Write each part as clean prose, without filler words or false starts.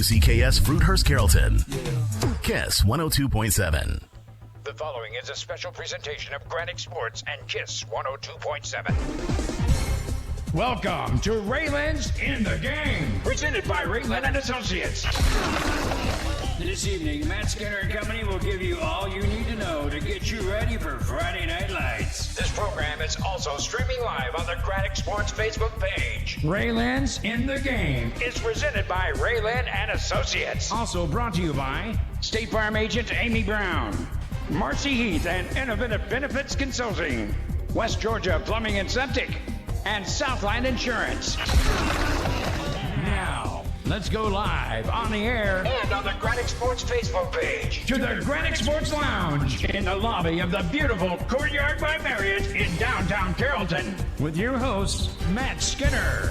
WCKS Fruithurst Carrollton. KISS 102.7. The following is a special presentation of Gradick Sports and KISS 102.7. Welcome to RA-LIN's In the Game, presented by RA-LIN Associates. This evening, Matt Skinner and Company will give you all you need to know to get you ready for Friday Night Lights. This program is also streaming live on the Gradick Sports Facebook page. RA-LIN's In the Game Is presented by RA-LIN Associates. also brought to you by State Farm Agent Amy Brown, Marcy Heath and Inoventive Benefits Consulting, West Georgia Plumbing and Septic, and Southland Insurance. Now, let's go live on the air And on the Gradick Sports Facebook page. to the Gradick Sports Lounge in the lobby of the beautiful Courtyard by Marriott in downtown Carrollton with your host, Matt Skinner.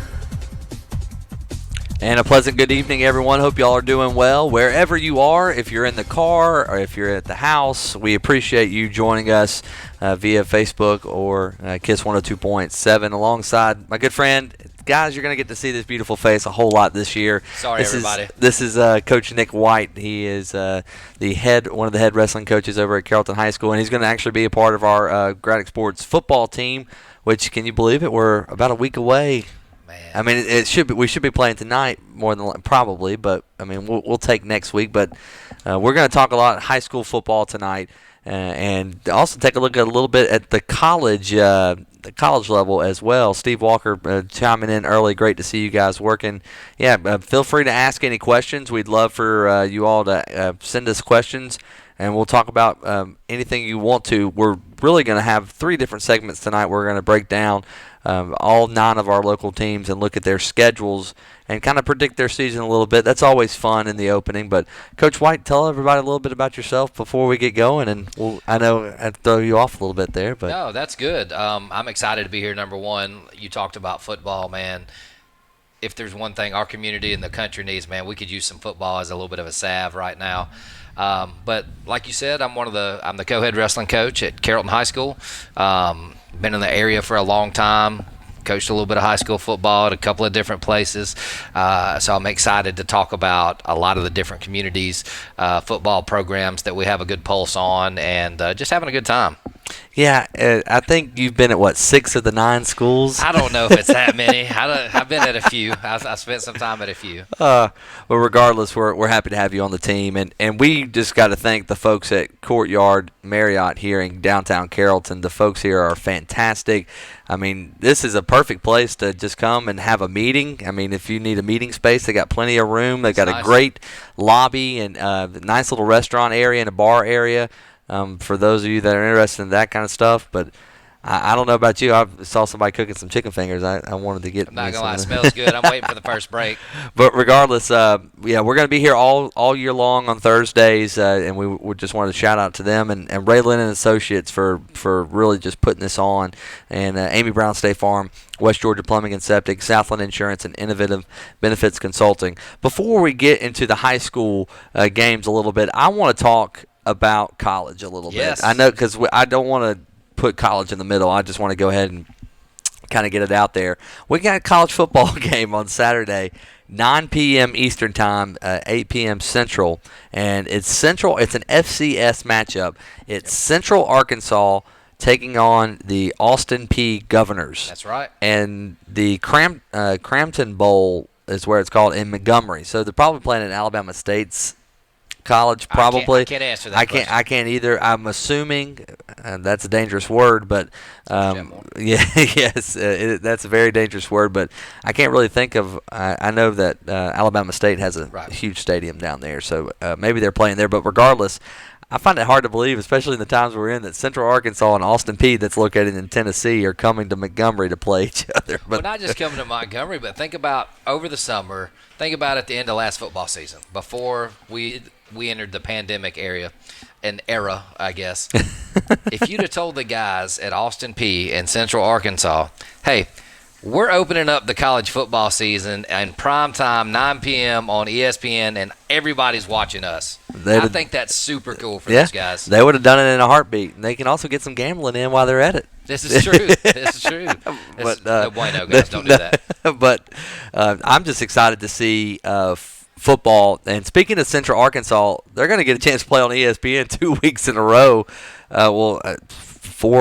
And a pleasant good evening, everyone. Hope y'all are doing well wherever you are. If you're in the car or if you're at the house, we appreciate you joining us via Facebook or KISS 102.7 alongside my good friend. Guys, you're going to get to see this beautiful face a whole lot this year. Sorry, everybody. This is Coach Nick White. He is one of the head wrestling coaches over at Carrollton High School, and he's going to actually be a part of our Gradick Sports football team, which, can you believe it, we're about a week away. Man. I mean, we should be playing tonight more than probably, but I mean we'll take next week. But we're going to talk a lot high school football tonight, and also take a look at a little bit at the college level as well. Steve Walker chiming in early. Great to see you guys working. Yeah, feel free to ask any questions. We'd love for you all to send us questions, and we'll talk about anything you want to. We're really going to have 3 different segments tonight. We're going to break down all 9 of our local teams and look at their schedules and kind of predict their season a little bit. That's always fun in the opening. But Coach White, tell everybody a little bit about yourself before we get going. And I know I throw you off a little bit there, but No, that's good. I'm excited to be here. Number one, you talked about football, man. If there's one thing our community and the country needs, man, we could use some football as a little bit of a salve right now. But like you said, I'm the co-head wrestling coach at Carrollton High School. Been in the area for a long time. Coached a little bit of high school football at a couple of different places. So I'm excited to talk about a lot of the different communities, football programs that we have a good pulse on, and just having a good time. yeah, I think you've been at 6 of the 9 schools. I don't know if it's that many. I've been at a few. I spent some time at a few. Well, regardless, we're happy to have you on the team, and we just got to thank the folks at Courtyard Marriott here in downtown Carrollton. The folks here are fantastic. I mean, this is a perfect place to just come and have a meeting. I mean, if you need a meeting space, they got plenty of room. They got nice. a great lobby and a nice little restaurant area and a bar area. For those of you that are interested in that kind of stuff. But I don't know about you. I saw somebody cooking some chicken fingers. I wanted to get I'm not me going to lie, it some. smells good. I'm waiting for the first break. But regardless, yeah, we're going to be here all year long on Thursdays, and we just wanted to shout out to them and RA-LIN Associates for really just putting this on, and Amy Brown State Farm, West Georgia Plumbing and Septic, Southland Insurance, and Inoventive Benefits Consulting. Before we get into the high school games a little bit, I want to talk about college a little Yes. bit. I know, because I don't want to put college in the middle. I just want to go ahead and kind of get it out there. We got a college football game on Saturday, 9 p.m. Eastern Time, 8 p.m. Central, and it's Central. It's an FCS matchup. It's Central Arkansas taking on the Austin Peay Governors. That's right. And the Crampton Bowl is where it's called in Montgomery. So they're probably playing at Alabama State's college, probably. I can't answer that question. I can't either. I'm assuming that's a dangerous word, but yes, that's a very dangerous word. But I can't really think of. I know that Alabama State has a huge stadium down there, so maybe they're playing there. But regardless, I find it hard to believe, especially in the times we're in, that Central Arkansas and Austin Peay, that's located in Tennessee, are coming to Montgomery to play each other. Well, But not just coming to Montgomery, but think about over the summer. Think about at the end of last football season, before we entered the pandemic era, I guess. If you'd have told the guys at Austin Peay and Central Arkansas, hey, we're opening up the college football season in prime time, 9 p.m. on ESPN, and everybody's watching us. I think that's super cool for those guys. They would have done it in a heartbeat. And they can also get some gambling in while they're at it. This is true. This is true. No bueno, guys. Don't do that. But I'm just excited to see football. And speaking of Central Arkansas, they're going to get a chance to play on ESPN 2 weeks in a row. 4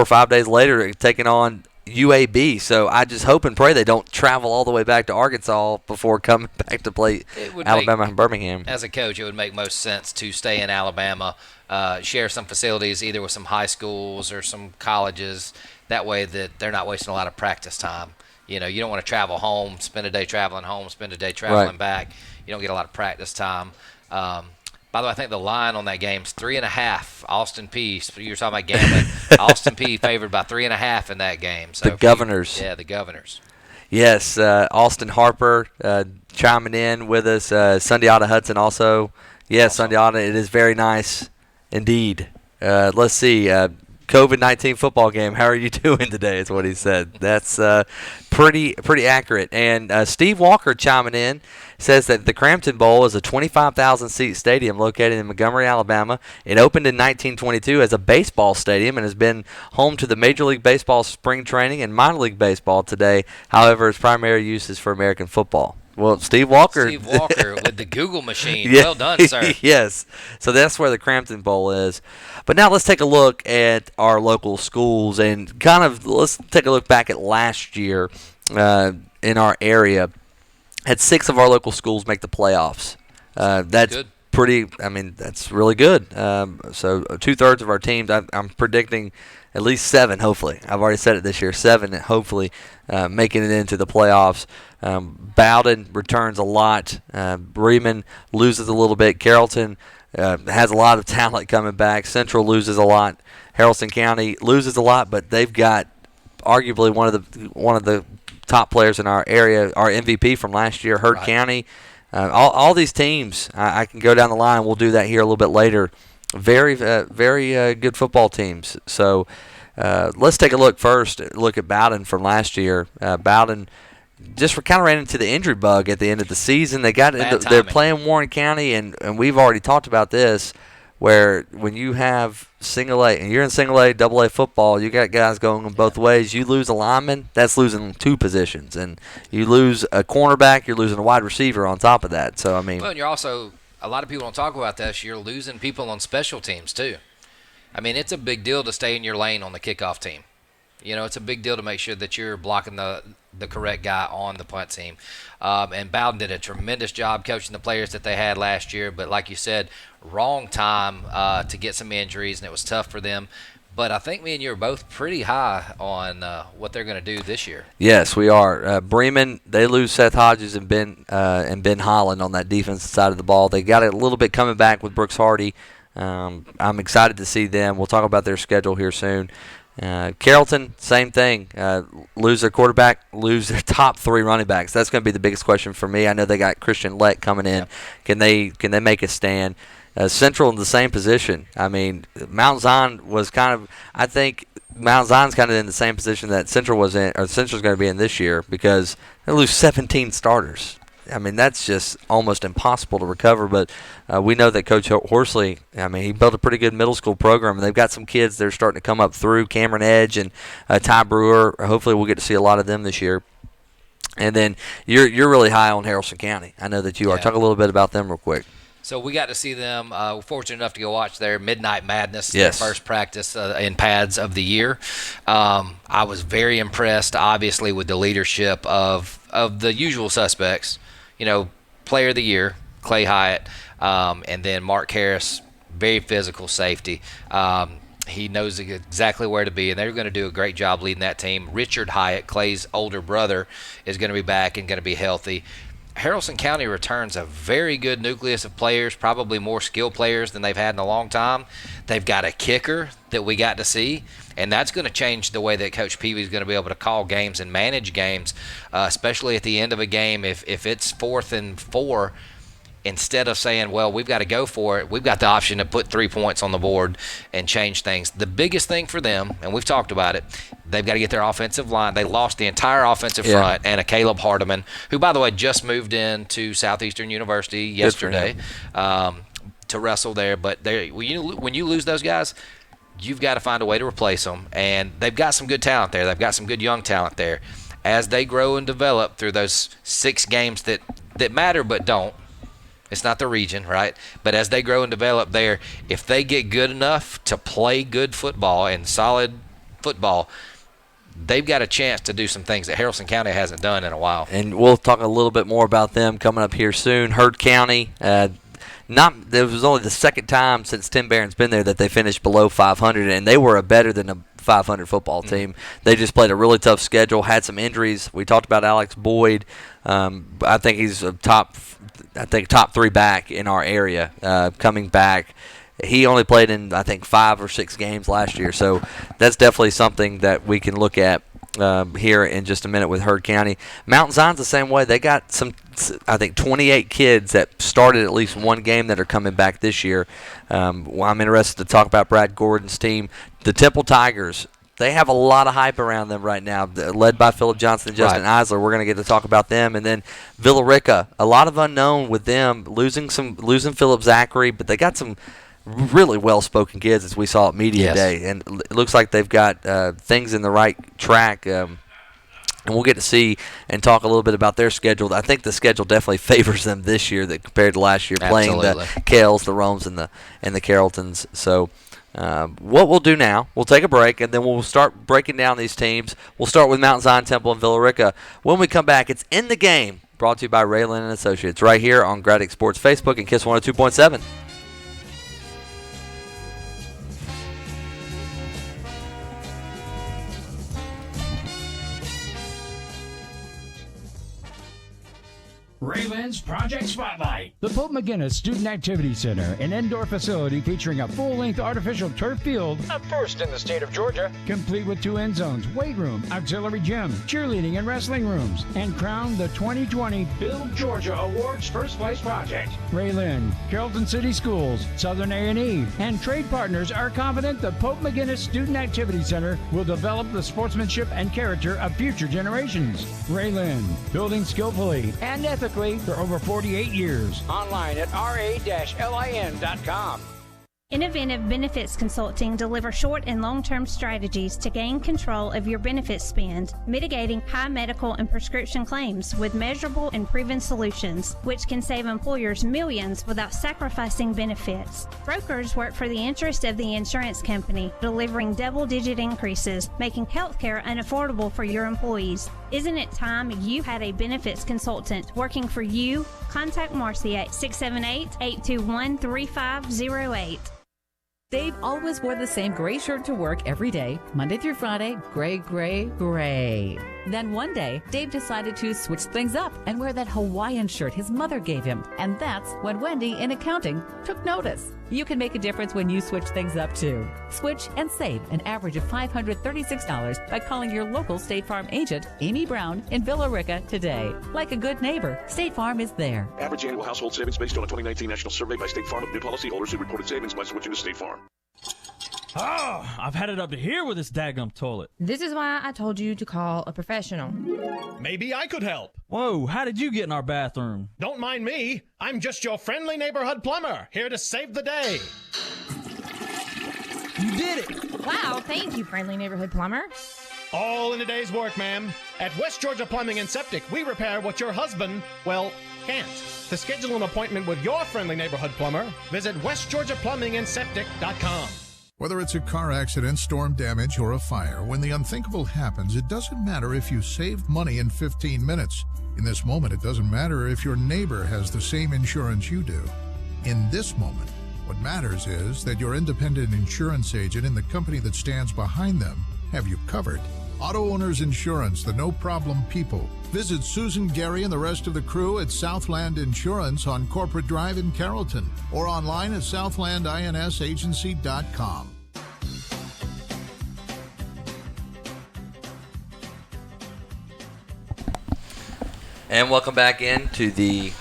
or 5 days later, taking on UAB. So I just hope and pray they don't travel all the way back to Arkansas before coming back to play Alabama and Birmingham. As a coach, it would make most sense to stay in Alabama, share some facilities either with some high schools or some colleges. That way that they're not wasting a lot of practice time. You don't want to travel home, spend a day traveling home, spend a day traveling back. You don't get a lot of practice time. By the way, I think the line on that game is 3.5. Austin Peay. You were talking about gambling. Austin Peay favored by 3.5 in that game. So the Governors. The Governors. Yes, Austin Harper chiming in with us. Sundiata Hudson also. Yes, Sundiata, it is very nice indeed. Let's see. COVID-19 football game. How are you doing today is what he said. That's pretty accurate. And Steve Walker chiming in says that the Crampton Bowl is a 25,000-seat stadium located in Montgomery, Alabama. It opened in 1922 as a baseball stadium and has been home to the Major League Baseball spring training and minor league baseball today. However, its primary use is for American football. Well, Steve Walker with the Google machine. Yeah. Well done, sir. Yes. So that's where the Crampton Bowl is. But now let's take a look at our local schools and let's take a look back at last year in our area. Had 6 of our local schools make the playoffs. That's good. That's really good. So 2/3 of our teams, I'm predicting at least 7, hopefully. I've already said it this year, 7, hopefully, making it into the playoffs. Bowden returns a lot. Bremen loses a little bit. Carrollton has a lot of talent coming back. Central loses a lot. Haralson County loses a lot, but they've got arguably one of the top players in our area, our MVP from last year, Hurd County. All these teams, I can go down the line. We'll do that here a little bit later. Very good football teams. So let's take a look at Bowden from last year. Bowden just kind of ran into the injury bug at the end of the season. They're playing Warren County, and we've already talked about this, where when you have single A, and you're in single A, double A football, you got guys going both ways. You lose a lineman, that's losing 2 positions. And you lose a cornerback, you're losing a wide receiver on top of that. So, Well, and you're also, a lot of people don't talk about this, you're losing people on special teams too. It's a big deal to stay in your lane on the kickoff team. It's a big deal to make sure that you're blocking the correct guy on the punt team. And Bowden did a tremendous job coaching the players that they had last year. But like you said, wrong time to get some injuries, and it was tough for them. But I think me and you are both pretty high on what they're going to do this year. Yes, we are. Bremen, they lose Seth Hodges and Ben Holland on that defensive side of the ball. They got a little bit coming back with Brooks Hardy. I'm excited to see them. We'll talk about their schedule here soon. Carrollton, same thing. Lose their quarterback, lose their top 3 running backs. That's going to be the biggest question for me. I know they got Christian Lett coming in. Yep. Can they make a stand? Central in the same position. Mount Zion was I think Mount Zion's kind of in the same position that Central was in, or Central's going to be in this year, because they lose 17 starters. That's just almost impossible to recover. But we know that Coach Horsley, he built a pretty good middle school program, and they've got some kids that are starting to come up through. Cameron Edge and Ty Brewer. Hopefully we'll get to see a lot of them this year. And then you're really high on Haralson County. I know that you are. Talk a little bit about them real quick. So we got to see them. We're fortunate enough to go watch their Midnight Madness, their first practice in pads of the year. I was very impressed, obviously, with the leadership of the usual suspects. Player of the year, Clay Hyatt, and then Mark Harris, very physical safety. He knows exactly where to be, and they're going to do a great job leading that team. Richard Hyatt, Clay's older brother, is going to be back and going to be healthy. Haralson County returns a very good nucleus of players, probably more skilled players than they've had in a long time. They've got a kicker that we got to see, and that's going to change the way that Coach Peavy is going to be able to call games and manage games, especially at the end of a game. If it's 4th and 4, instead of saying, well, we've got to go for it, we've got the option to put 3 points on the board and change things. The biggest thing for them, and we've talked about it, they've got to get their offensive line. They lost the entire offensive front and a Caleb Hardiman, who, by the way, just moved into Southeastern University yesterday to wrestle there. But when you lose those guys, you've got to find a way to replace them. And they've got some good talent there. They've got some good young talent there. As they grow and develop through those 6 games that matter but don't, It's not the region, right? But as they grow and develop there, if they get good enough to play good football and solid football, they've got a chance to do some things that Haralson County hasn't done in a while. And we'll talk a little bit more about them coming up here soon. Heard County, it was only the second time since Tim Barron's been there that they finished below 500, and they were better than a 500 football team. They just played a really tough schedule, had some injuries. We talked about Alex Boyd. I think he's a top 3 back in our area coming back. He only played in, I think, 5 or 6 games last year, so that's definitely something that we can look at here in just a minute with Heard County. Mountain Zion's the same way. They got some, I think, 28 kids that started at least one game that are coming back this year. I'm interested to talk about Brad Gordon's team. The Temple Tigers, they have a lot of hype around them right now, led by Philip Johnson and Justin Eisler. We're going to get to talk about them. And then Villa Rica, a lot of unknown with them, losing Philip Zachary, but they got some really well-spoken kids, as we saw at Media Day. And it looks like they've got things in the right track. And we'll get to see and talk a little bit about their schedule. I think the schedule definitely favors them this year compared to last year, playing the Kales, the Romes, and the Carrolltons. So what we'll do now, we'll take a break, and then we'll start breaking down these teams. We'll start with Mount Zion, Temple, and Villa Rica. When we come back, it's In the Game, brought to you by RA-LIN Associates, right here on Gradick Sports Facebook and KISS 102.7. RA-LIN's Project Spotlight. The Pope McGinnis Student Activity Center, an indoor facility featuring a full-length artificial turf field, A first in the state of Georgia. complete with 2 end zones, weight room, auxiliary gym, cheerleading and wrestling rooms, and crowned the 2020 Build Georgia Awards First Place Project. RA-LIN, Carrollton City Schools, Southern A&E, and trade partners are confident the Pope McGinnis Student Activity Center will develop the sportsmanship and character of future generations. RA-LIN, building skillfully and ethically for over 48 years. Online at ra-lin.com. Inoventive Benefits Consulting delivers short and long-term strategies to gain control of your benefits spend, mitigating high medical and prescription claims with measurable and proven solutions, which can save employers millions without sacrificing benefits. Brokers work for the interest of the insurance company, delivering double-digit increases, making healthcare unaffordable for your employees. Isn't it time you had a benefits consultant working for you? Contact Marcy at 678-821-3508. Dave always wore the same gray shirt to work every day, Monday through Friday, gray, gray, gray. Then one day, Dave decided to switch things up and wear that Hawaiian shirt his mother gave him. And that's when Wendy in accounting took notice. You can make a difference when you switch things up too. Switch and save an average of $536 by calling your local State Farm agent, Amy Brown, in Villa Rica today. Like a good neighbor, State Farm is there. Average annual household savings based on a 2019 national survey by State Farm of new policyholders who reported savings by switching to State Farm. Oh, I've had it up to here with this daggum toilet. This is why I told you to call a professional. Maybe I could help. Whoa, how did you get in our bathroom? Don't mind me. I'm just your friendly neighborhood plumber, here to save the day. You did it! Wow, thank you, friendly neighborhood plumber. All in a day's work, ma'am. At West Georgia Plumbing and Septic, we repair what your husband, well, can't. To schedule an appointment with your friendly neighborhood plumber, visit westgeorgiaplumbingandseptic.com. Whether it's a car accident, storm damage, or a fire, when the unthinkable happens, it doesn't matter if you saved money in 15 minutes. In this moment, it doesn't matter if your neighbor has the same insurance you do. In this moment, what matters is that your independent insurance agent and the company that stands behind them have you covered. Auto Owners Insurance, the no-problem people. Visit Susan, Gary, and the rest of the crew at Southland Insurance on Corporate Drive in Carrollton or online at southlandinsagency.com. And welcome back into the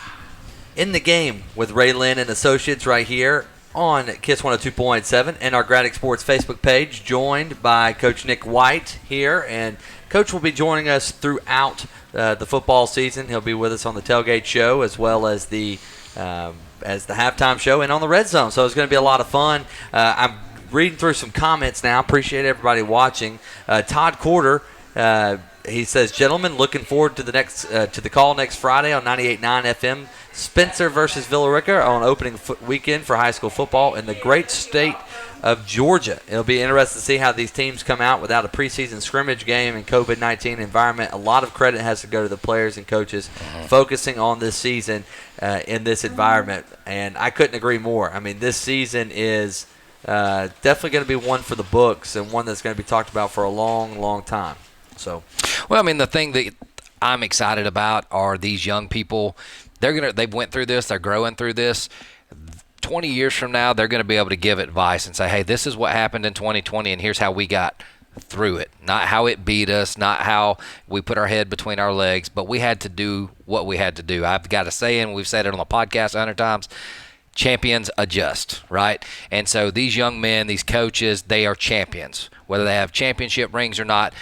In the Game with RA-LIN and Associates right here on KISS 102.7 and our Gradick Sports Facebook page, joined by Coach Nick White here. And Coach will be joining us throughout the football season. He'll be with us on the tailgate show as well as the halftime show and on the Red Zone. So it's going to be a lot of fun. I'm reading through some comments now. Appreciate everybody watching. Todd Corder he says, gentlemen, looking forward to the call next Friday on 98.9 FM. Spencer versus Villa Rica on opening weekend for high school football in the great state of Georgia. It'll be interesting to see how these teams come out without a preseason scrimmage game and COVID-19 environment. A lot of credit has to go to the players and coaches focusing on this season in this environment, and I couldn't agree more. I mean, this season is definitely going to be one for the books and one that's going to be talked about for a long, long time. So, well, I mean, the thing that I'm excited about are these young people. They've went through this. They're growing through this. 20 years from now, they're going to be able to give advice and say, hey, this is what happened in 2020, and here's how we got through it. Not how it beat us, not how we put our head between our legs, but we had to do what we had to do. I've got to say, and we've said it on the podcast 100 times, champions adjust, right? And so these young men, these coaches, they are champions. Whether they have championship rings or not,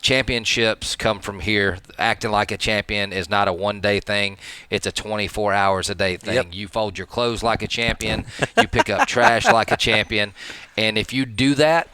championships come from here. Acting like a champion is not a one-day thing. It's a 24 hours a day thing. Yep. You fold your clothes like a champion. You pick up trash like a champion. And if you do that,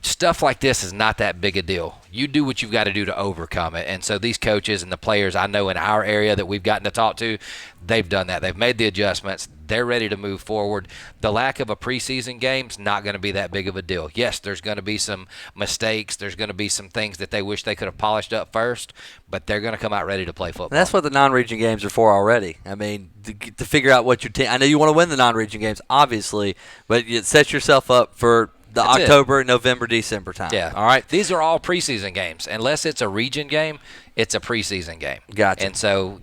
stuff like this is not that big a deal. You do what you've got to do to overcome it. And so these coaches and the players I know in our area that we've gotten to talk to, they've done that. They've made the adjustments. They're ready to move forward. The lack of a preseason game's not going to be that big of a deal. Yes, there's going to be some mistakes. There's going to be some things that they wish they could have polished up first, but they're going to come out ready to play football. And that's what the non-region games are for already. I mean, to figure out what your team – I know you want to win the non-region games, obviously, but you set yourself up for that's October, November, December time. Yeah. All right? These are all preseason games. Unless it's a region game, it's a preseason game. Gotcha. And so,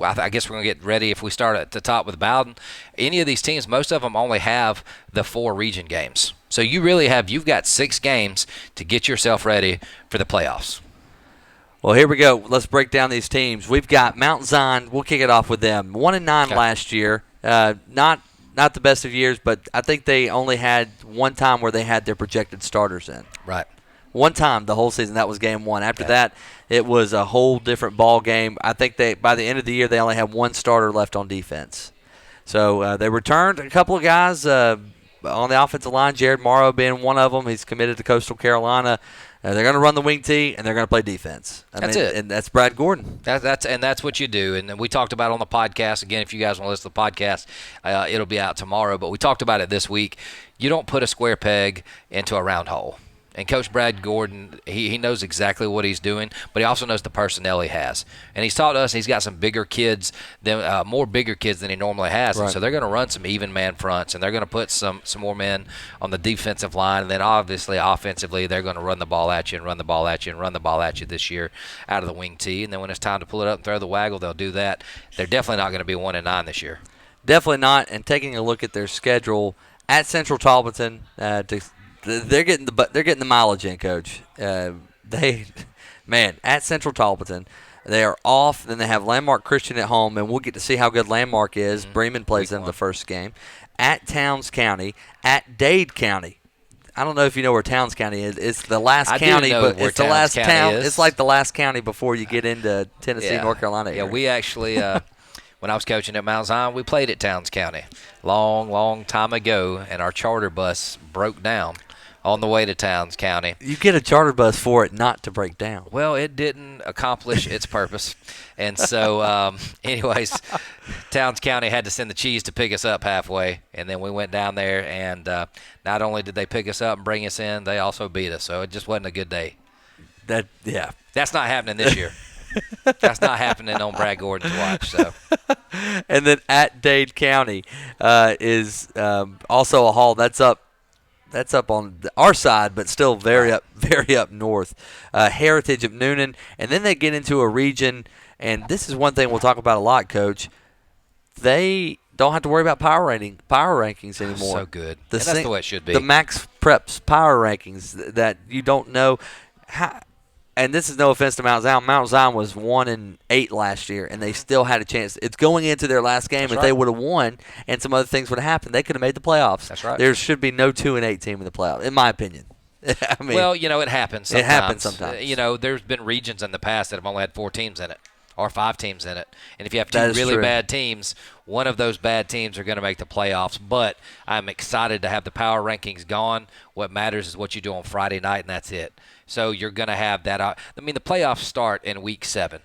I guess we're going to get ready if we start at the top with Bowden. Any of these teams, most of them only have the 4 region games. So you've got 6 games to get yourself ready for the playoffs. Well, here we go. Let's break down these teams. We've got Mount Zion. We'll kick it off with them. 1-9 last year. Not the best of years, but I think they only had one time where they had their projected starters in. Right. One time the whole season. That was game 1. After that, it was a whole different ball game. I think by the end of the year, they only had one starter left on defense. So they returned a couple of guys on the offensive line, Jared Morrow being one of them. He's committed to Coastal Carolina. They're going to run the wing tee, and they're going to play defense. That's it. And that's Brad Gordon. That's what you do. And we talked about it on the podcast. Again, if you guys want to listen to the podcast, it'll be out tomorrow. But we talked about it this week. You don't put a square peg into a round hole. And Coach Brad Gordon, he knows exactly what he's doing, but he also knows the personnel he has. And he's taught us he's got some bigger kids, more bigger kids than he normally has. Right. And so they're going to run some even man fronts, and they're going to put some more men on the defensive line. And then obviously offensively, they're going to run the ball at you and run the ball at you and run the ball at you this year out of the wing tee. And then when it's time to pull it up and throw the waggle, they'll do that. They're definitely not going to be 1-9 this year. Definitely not. And taking a look at their schedule at Central Tarleton, they're getting the mileage in, Coach. At Central Tarleton, they are off. Then they have Landmark Christian at home, and we'll get to see how good Landmark is. Mm-hmm. Bremen plays them the first game. At Towns County, at Dade County. I don't know if you know where Towns County is. It's the last county, but it's the last town. It's like the last county before you get into Tennessee, North Carolina area. Yeah, we actually, when I was coaching at Mount Zion, we played at Towns County long, long time ago, and our charter bus broke down on the way to Towns County. You get a charter bus for it not to break down. Well, it didn't accomplish its purpose. And so, anyways, Towns County had to send the cheese to pick us up halfway. And then we went down there, and not only did they pick us up and bring us in, they also beat us. So it just wasn't a good day. That's not happening this year. That's not happening on Brad Gordon's watch. So, and then at Dade County is also a haul. That's up on our side, but still very up north. Heritage of Noonan, and then they get into a region, and this is one thing we'll talk about a lot, Coach. They don't have to worry about power rankings anymore. So good. That's the way it should be. The Max Preps power rankings that you don't know how. And this is no offense to Mount Zion. Mount Zion was 1-8 last year, and they still had a chance. It's going into their last game. If they would have won and some other things would have happened, they could have made the playoffs. That's right. There should be no 2-8 team in the playoffs, in my opinion. I mean, well, it happens sometimes. It happens sometimes. There's been regions in the past that have only had 4 teams in it or 5 teams in it. And if you have 2 really bad teams, one of those bad teams are going to make the playoffs. But I'm excited to have the power rankings gone. What matters is what you do on Friday night, and that's it. So you're going to have that. I mean, the playoffs start in week 7.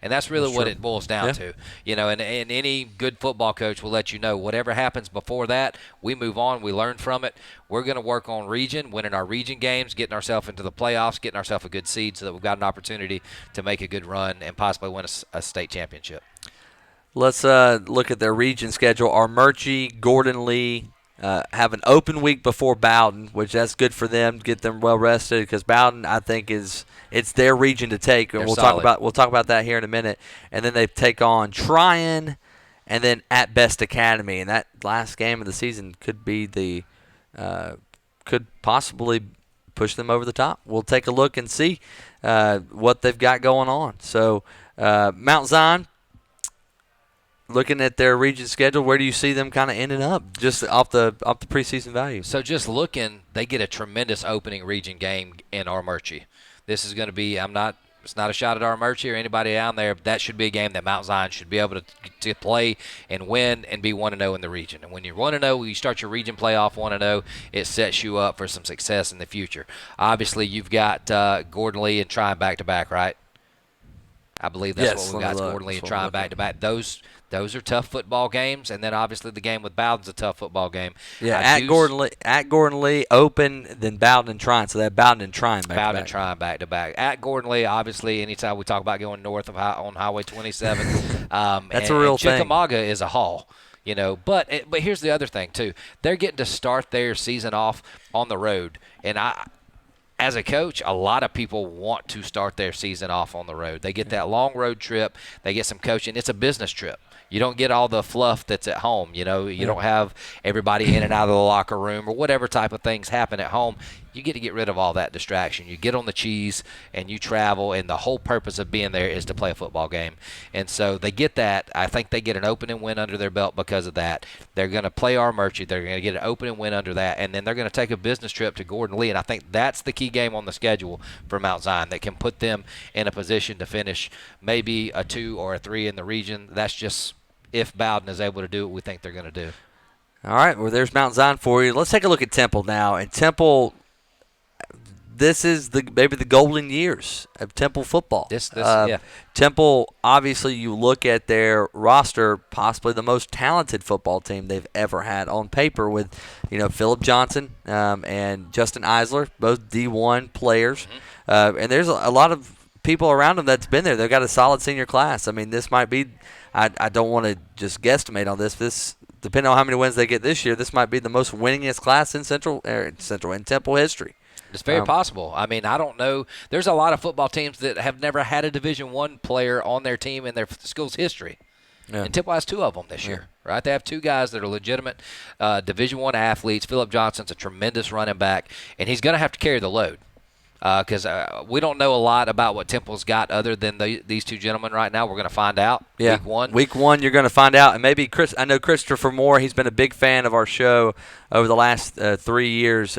And that's really what it boils down to. You know, and any good football coach will let you know whatever happens before that, we move on, we learn from it. We're going to work on region, winning our region games, getting ourselves into the playoffs, getting ourselves a good seed so that we've got an opportunity to make a good run and possibly win a state championship. Let's look at their region schedule. Armurchie, Gordon Lee have an open week before Bowden, which that's good for them, get them well rested, because Bowden, I think, it's their region to take, and we'll talk about that here in a minute. And then they take on Tryon, and then at Best Academy, and that last game of the season could be could possibly push them over the top. We'll take a look and see what they've got going on. So Mount Zion, looking at their region schedule, where do you see them kind of ending up, just off the preseason value? So just looking, they get a tremendous opening region game in Armurchie. This is going to be, it's not a shot at Armurchie or anybody down there, but that should be a game that Mount Zion should be able to play and win and be 1-0 in the region. And when you're 1-0, you start your region playoff 1-0, it sets you up for some success in the future. Obviously, you've got Gordon Lee and Tryon back-to-back, right? I believe that's what we've got, Gordon Lee and Tryon back-to-back. Those are tough football games, and then obviously the game with Bowden's a tough football game. Yeah, at Gordon Lee, open, then Bowden and Tryon. So that Bowden and Tryon back-to-back. Bowden and Tryon back-to-back. At Gordon Lee, obviously, anytime we talk about going north on Highway 27, that's a real thing. Chickamauga is a haul. You know, but here's the other thing too. They're getting to start their season off on the road, and as a coach, a lot of people want to start their season off on the road. They get that long road trip. They get some coaching. It's a business trip. You don't get all the fluff that's at home. You know, you don't have everybody in and out of the locker room or whatever type of things happen at home. You get to get rid of all that distraction. You get on the cheese and you travel, and the whole purpose of being there is to play a football game. And so they get that. I think they get an opening win under their belt because of that. They're going to play Armurchie. They're going to get an opening win under that, and then they're going to take a business trip to Gordon Lee. And I think that's the key game on the schedule for Mount Zion that can put them in a position to finish maybe a 2 or a 3 in the region. That's just if Bowden is able to do what we think they're going to do. All right, well, there's Mount Zion for you. Let's take a look at Temple now. And Temple, this is maybe the golden years of Temple football. Temple, obviously, you look at their roster, possibly the most talented football team they've ever had on paper with, Philip Johnson and Justin Eisler, both D1 players. And there's a lot of people around them that's been there. They've got a solid senior class. I mean, this might be I don't want to just guesstimate on this. This, depending on how many wins they get this year, this might be the most winningest class in in Temple history. It's very possible. I mean, I don't know. There's a lot of football teams that have never had a Division I player on their team in their school's history. Yeah. And Temple has 2 of them this year, right? They have 2 guys that are legitimate Division I athletes. Philip Johnson's a tremendous running back, and he's going to have to carry the load. Because we don't know a lot about what Temple's got other than these 2 gentlemen right now. We're going to find out week 1. Week 1, you're going to find out. And maybe I know Christopher Moore, he's been a big fan of our show over the last 3 years.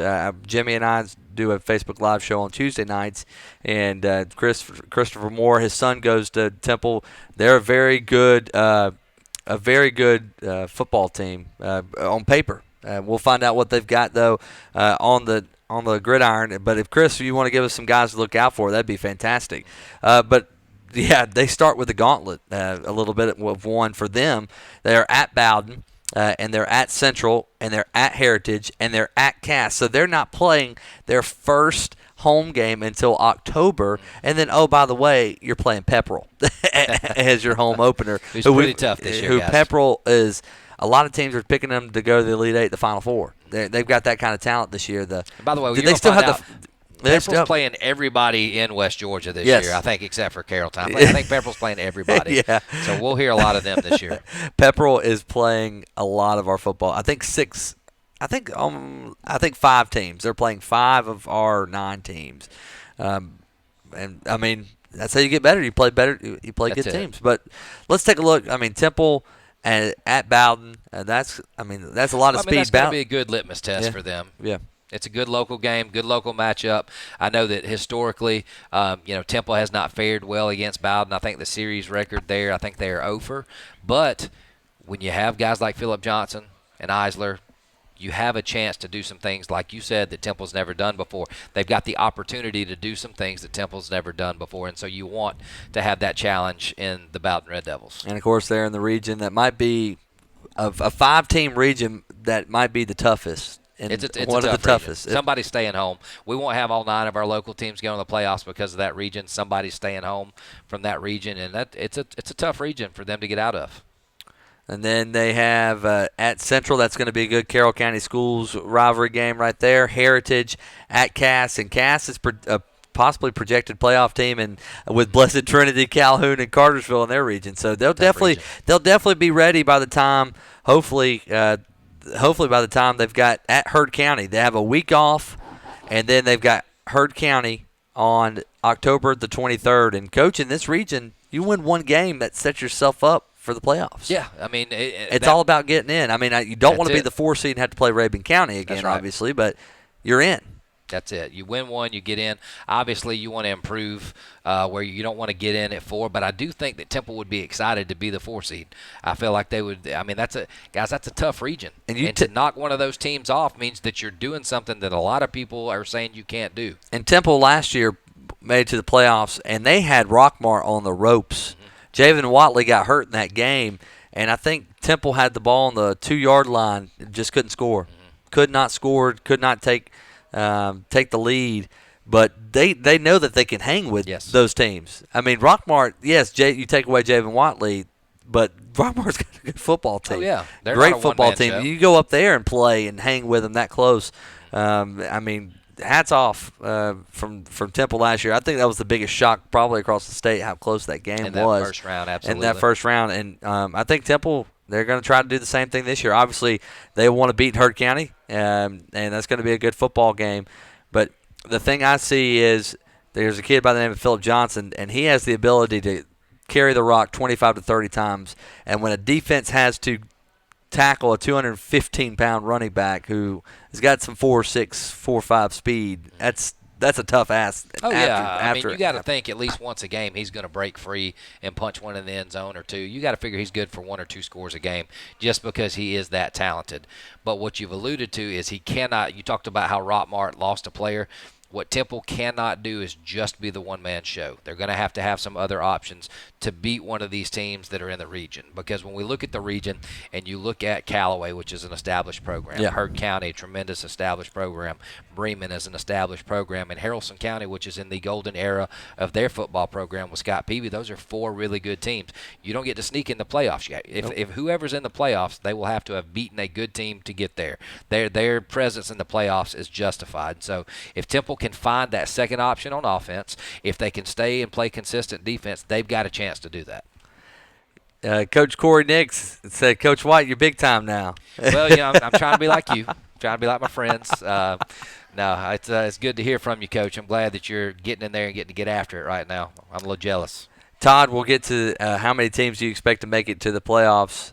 Jimmy and I do a Facebook Live show on Tuesday nights. And Christopher Moore, his son goes to Temple. They're a very good football team on paper. We'll find out what they've got, though, on the gridiron. But if, Chris, you want to give us some guys to look out for, that'd be fantastic. But, yeah, they start with the gauntlet a little bit of one for them. They're at Bowden, and they're at Central, and they're at Heritage, and they're at Cass. So they're not playing their first home game until October. And then, oh, by the way, you're playing Pepperell as your home opener. Who's pretty tough this year, guys. Pepperell is – a lot of teams are picking them to go to the Elite Eight, the Final Four. They've got that kind of talent this year. By the way, they still have Pepperell's playing everybody in West Georgia this year, I think, except for Carrollton. I think Pepperell's playing everybody. So we'll hear a lot of them this year. Pepperell is playing a lot of our football. I think 5 teams. They're playing 5 of our 9 teams. And I mean, that's how you get better. You play better. You play good teams. But let's take a look. I mean, Temple. And at Bowden, that's a lot of speed. That's going to be a good litmus test for them. Yeah. It's a good local game, good local matchup. I know that historically, Temple has not fared well against Bowden. I think the series record there, I think they are over. But when you have guys like Phillip Johnson and Eisler, you have a chance to do some things, like you said, that Temple's never done before. They've got the opportunity to do some things that Temple's never done before, and so you want to have that challenge in the Bowden Red Devils. And, of course, they're in the region that might be a 5-team region that might be the toughest. It's one of the toughest. Somebody's staying home. We won't have all 9 of our local teams going to the playoffs because of that region. Somebody's staying home from that region, and it's a tough region for them to get out of. And then they have at Central, that's going to be a good Carroll County Schools rivalry game right there. Heritage at Cass, and Cass is a possibly projected playoff team, and with Blessed Trinity, Calhoun, and Cartersville in their region. So they'll definitely be ready by the time, hopefully by the time they've got at Heard County. They have a week off, and then they've got Heard County on October the 23rd. And, Coach, in this region, you win one game, that sets yourself up for the playoffs. Yeah, I mean, it's all about getting in. I mean, you don't want to be the 4 seed and have to play Rabun County again, right. obviously, but you're in. That's it. You win one, you get in. Obviously, you want to improve where you don't want to get in at 4, but I do think that Temple would be excited to be the 4 seed. I feel like they would. I mean, that's a tough region. And to knock one of those teams off means that you're doing something that a lot of people are saying you can't do. And Temple last year made it to the playoffs, and they had Rockmart on the ropes. Javen Watley got hurt in that game, and I think Temple had the ball on the 2-yard line, just couldn't score. Could not score, could not take the lead, but they know that they can hang with those teams. I mean, Rockmart, yes, you take away Javen Watley, but Rockmart's got a good football team. Oh, yeah. They're great not a football one-man team. show. You go up there and play and hang with them that close. I mean, hats off from Temple last year. I think that was the biggest shock probably across the state, how close that game was. In that first round, absolutely. In that first round. And I think Temple, they're going to try to do the same thing this year. Obviously, they want to beat Heard County, and that's going to be a good football game. But the thing I see is there's a kid by the name of Phillip Johnson, and he has the ability to carry the rock 25 to 30 times. And when a defense has to tackle a 215-pound running back who has got some 4.6, 4.5 speed, that's a tough ass. I mean, you got to think at least once a game he's going to break free and punch one in the end zone or two. You got to figure he's good for 1 or 2 scores a game just because he is that talented. But what you've alluded to is he cannot – you talked about how Rockmart lost a player. What Temple cannot do is just be the one-man show. They're going to have some other options to beat one of these teams that are in the region. Because when we look at the region and you look at Callaway, which is an established program, Heard County, a tremendous established program, Bremen is an established program, and Haralson County, which is in the golden era of their football program with Scott Peavy, those are 4 really good teams. You don't get to sneak in the playoffs. If whoever's in the playoffs, they will have to have beaten a good team to get there. Their presence in the playoffs is justified. So if Temple can find that second option on offense, if they can stay and play consistent defense, they've got a chance to do that. Coach Corey Nix said, Coach White, you're big time now. Well, I'm trying to be like you, trying to be like my friends. No, it's good to hear from you, Coach. I'm glad that you're getting in there and getting to get after it right now. I'm a little jealous. Todd, we'll get to how many teams do you expect to make it to the playoffs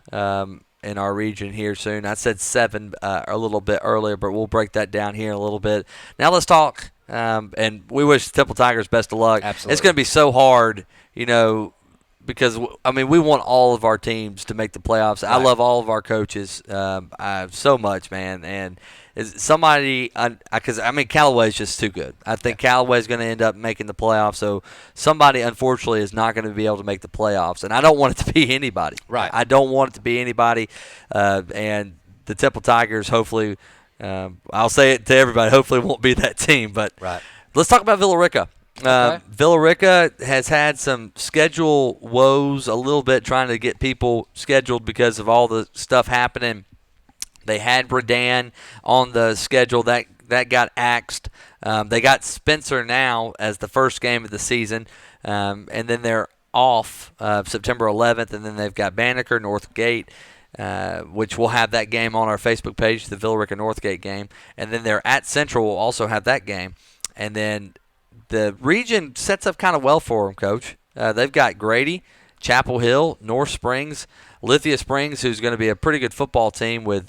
in our region here soon. I said 7 a little bit earlier, but we'll break that down here in a little bit. Now let's talk, and we wish Temple Tigers best of luck. Absolutely. It's going to be so hard, because, we want all of our teams to make the playoffs. Right. I love all of our coaches so much, man. And is somebody – because, Callaway's just too good. I think Callaway's going to end up making the playoffs. So somebody, unfortunately, is not going to be able to make the playoffs. And I don't want it to be anybody. Right. I don't want it to be anybody. And the Temple Tigers, hopefully I'll say it to everybody, hopefully won't be that team. But let's talk about Villa Rica. Villa Rica has had some schedule woes a little bit trying to get people scheduled because of all the stuff happening. They had Redan on the schedule. That got axed. They got Spencer now as the first game of the season, and then they're off September 11th, and then they've got Banneker, Northgate, which we'll have that game on our Facebook page, the Villa Rica Northgate game. And then they're at Central. We'll also have that game. And then the region sets up kind of well for them, Coach. They've got Grady, Chapel Hill, North Springs, Lithia Springs, who's going to be a pretty good football team with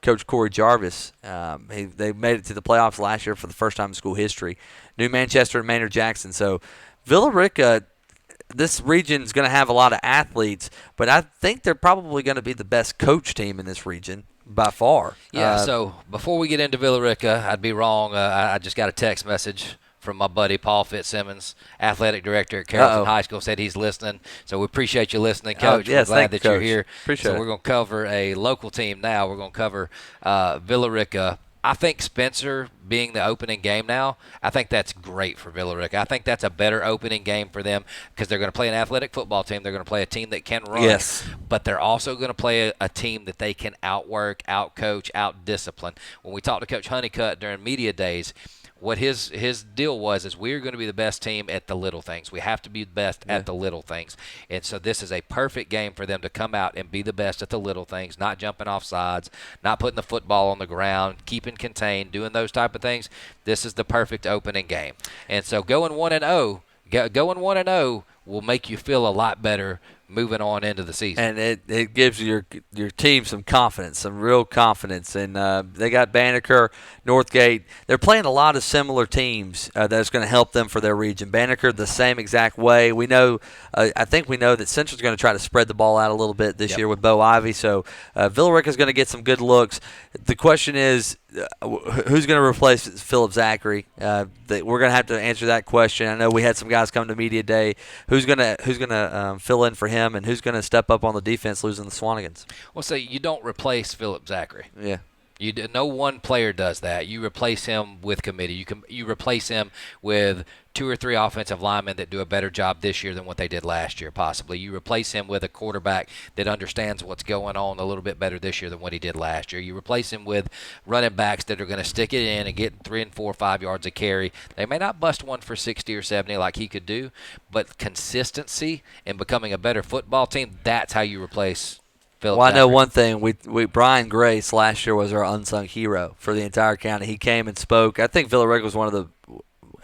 Coach Corey Jarvis. They made it to the playoffs last year for the first time in school history. New Manchester and Maynard Jackson. So Villa Rica, this region is going to have a lot of athletes, but I think they're probably going to be the best coach team in this region by far. Yeah, so before we get into Villa Rica, I'd be wrong. I just got a text message from my buddy Paul Fitzsimmons, athletic director at Carrollton High School, said he's listening. So we appreciate you listening, Coach. Yes, we're glad that you're Coach. here. Appreciate it. We're going to cover a local team now. We're going to cover Villa Rica. I think Spencer being the opening game now, I think that's great for Villa Rica. I think that's a better opening game for them because they're going to play an athletic football team. They're going to play a team that can run. Yes. But they're also going to play a team that they can outwork, outcoach, outdiscipline. When we talked to Coach Honeycutt during media days, what his deal was is we're going to be the best team at the little things. We have to be the best at the little things. And so this is a perfect game for them to come out and be the best at the little things, not jumping off sides, not putting the football on the ground, keeping contained, doing those type of things. This is the perfect opening game. And so going 1-0 will make you feel a lot better moving on into the season. And it gives your team some confidence, some real confidence. And they got Banneker, Northgate. They're playing a lot of similar teams that's going to help them for their region. Banneker the same exact way. We know, I think we know that Central's going to try to spread the ball out a little bit this year with Bo Ivy. So Villa Rica is going to get some good looks. The question is, who's going to replace Philip Zachary? We're going to have to answer that question. I know we had some guys come to media day. Who's going to fill in for him, and who's going to step up on the defense losing the Swanigans? Well, so you don't replace Philip Zachary. Yeah. No one player does that. You replace him with committee. You replace him with 2 or 3 offensive linemen that do a better job this year than what they did last year, possibly. You replace him with a quarterback that understands what's going on a little bit better this year than what he did last year. You replace him with running backs that are going to stick it in and get 3 and 4 or 5 yards of carry. They may not bust one for 60 or 70 like he could do, but consistency and becoming a better football team, that's how you replace Philip Well, I know Zachary. one thing. We Brian Grace last year was our unsung hero for the entire county. He came and spoke. I think Villa Rica was one of the,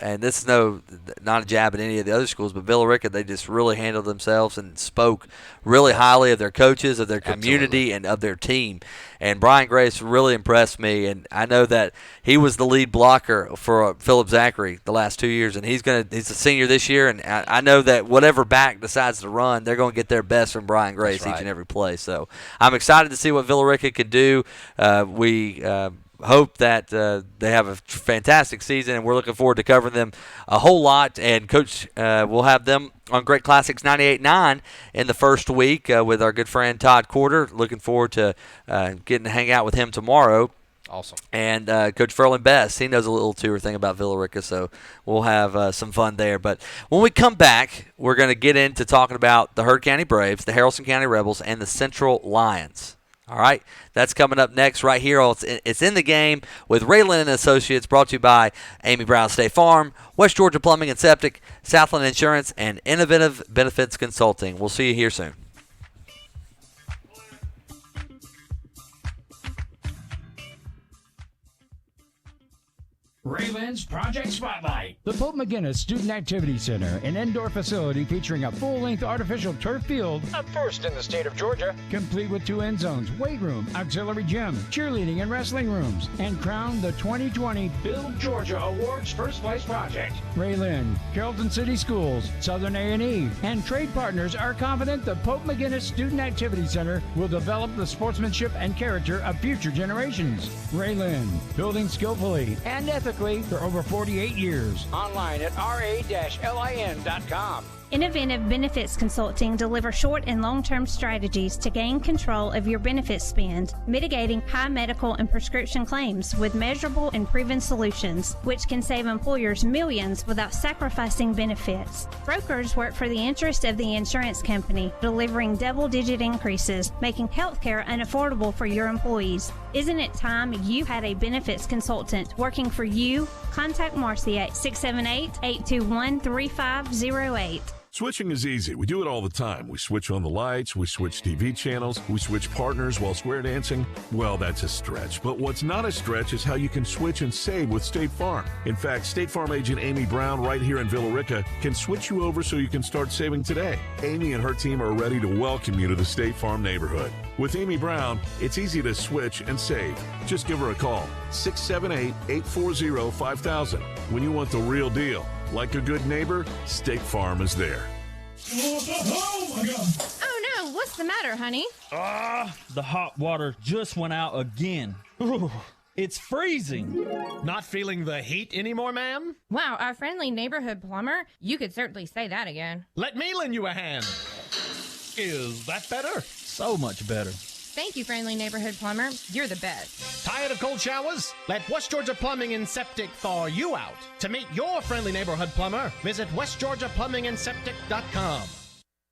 and this is not a jab at any of the other schools, but Villa Rica, they just really handled themselves and spoke really highly of their coaches, of their community, and of their team. And Brian Grace really impressed me, and I know that he was the lead blocker for Philip Zachary the last 2 years, and he's a senior this year, and I know that whatever back decides to run, they're going to get their best from Brian Grace each and every play. So I'm excited to see what Villa Rica could do. We hope that they have a fantastic season, and we're looking forward to covering them a whole lot. And Coach will have them on Great Classics 98.9 in the first week with our good friend Todd Corder. Looking forward to getting to hang out with him tomorrow. Awesome. And Coach Ferlin Best, he knows a little tour thing about Villa Rica, so we'll have some fun there. But when we come back, we're going to get into talking about the Heard County Braves, the Haralson County Rebels, and the Central Lions. All right, that's coming up next right here. It's in the game with RA-LIN Associates, brought to you by Amy Brown State Farm, West Georgia Plumbing and Septic, Southland Insurance, and Inoventive Benefits Consulting. We'll see you here soon. RA-LIN's Project Spotlight. The Pope McGinnis Student Activity Center, an indoor facility featuring a full-length artificial turf field, A first in the state of Georgia. complete with 2 end zones, weight room, auxiliary gym, cheerleading and wrestling rooms, and crowned the 2020 Build Georgia Awards First Place Project. RA-LIN, Carrollton City Schools, Southern A&E, and trade partners are confident the Pope McGinnis Student Activity Center will develop the sportsmanship and character of future generations. RA-LIN, building skillfully and ethically for over 48 years. Online at ra-lin.com. Inoventive Benefits Consulting deliver short and long-term strategies to gain control of your benefits spend, mitigating high medical and prescription claims with measurable and proven solutions, which can save employers millions without sacrificing benefits. Brokers work for the interest of the insurance company, delivering double-digit increases, making healthcare unaffordable for your employees. Isn't it time you had a benefits consultant working for you? Contact Marcy at 678-821-3508. Switching is easy. We do it all the time. We switch on the lights, we switch TV channels, we switch partners while square dancing. Well, that's a stretch. But what's not a stretch is how you can switch and save with State Farm. In fact, State Farm agent Amy Brown right here in Villa Rica can switch you over so you can start saving today. Amy and her team are ready to welcome you to the State Farm neighborhood. With Amy Brown, it's easy to switch and save. Just give her a call, 678-840-5000. When you want the real deal, like a good neighbor, State Farm is there. Oh my God. Oh no, what's the matter, honey? The hot water just went out again. Ooh, it's freezing. Not feeling the heat anymore, ma'am? Wow, our friendly neighborhood plumber? You could certainly say that again. Let me lend you a hand. Is that better? So much better. Thank you, friendly neighborhood plumber. You're the best. Tired of cold showers? Let West Georgia Plumbing and Septic thaw you out. To meet your friendly neighborhood plumber, visit westgeorgiaplumbingandseptic.com.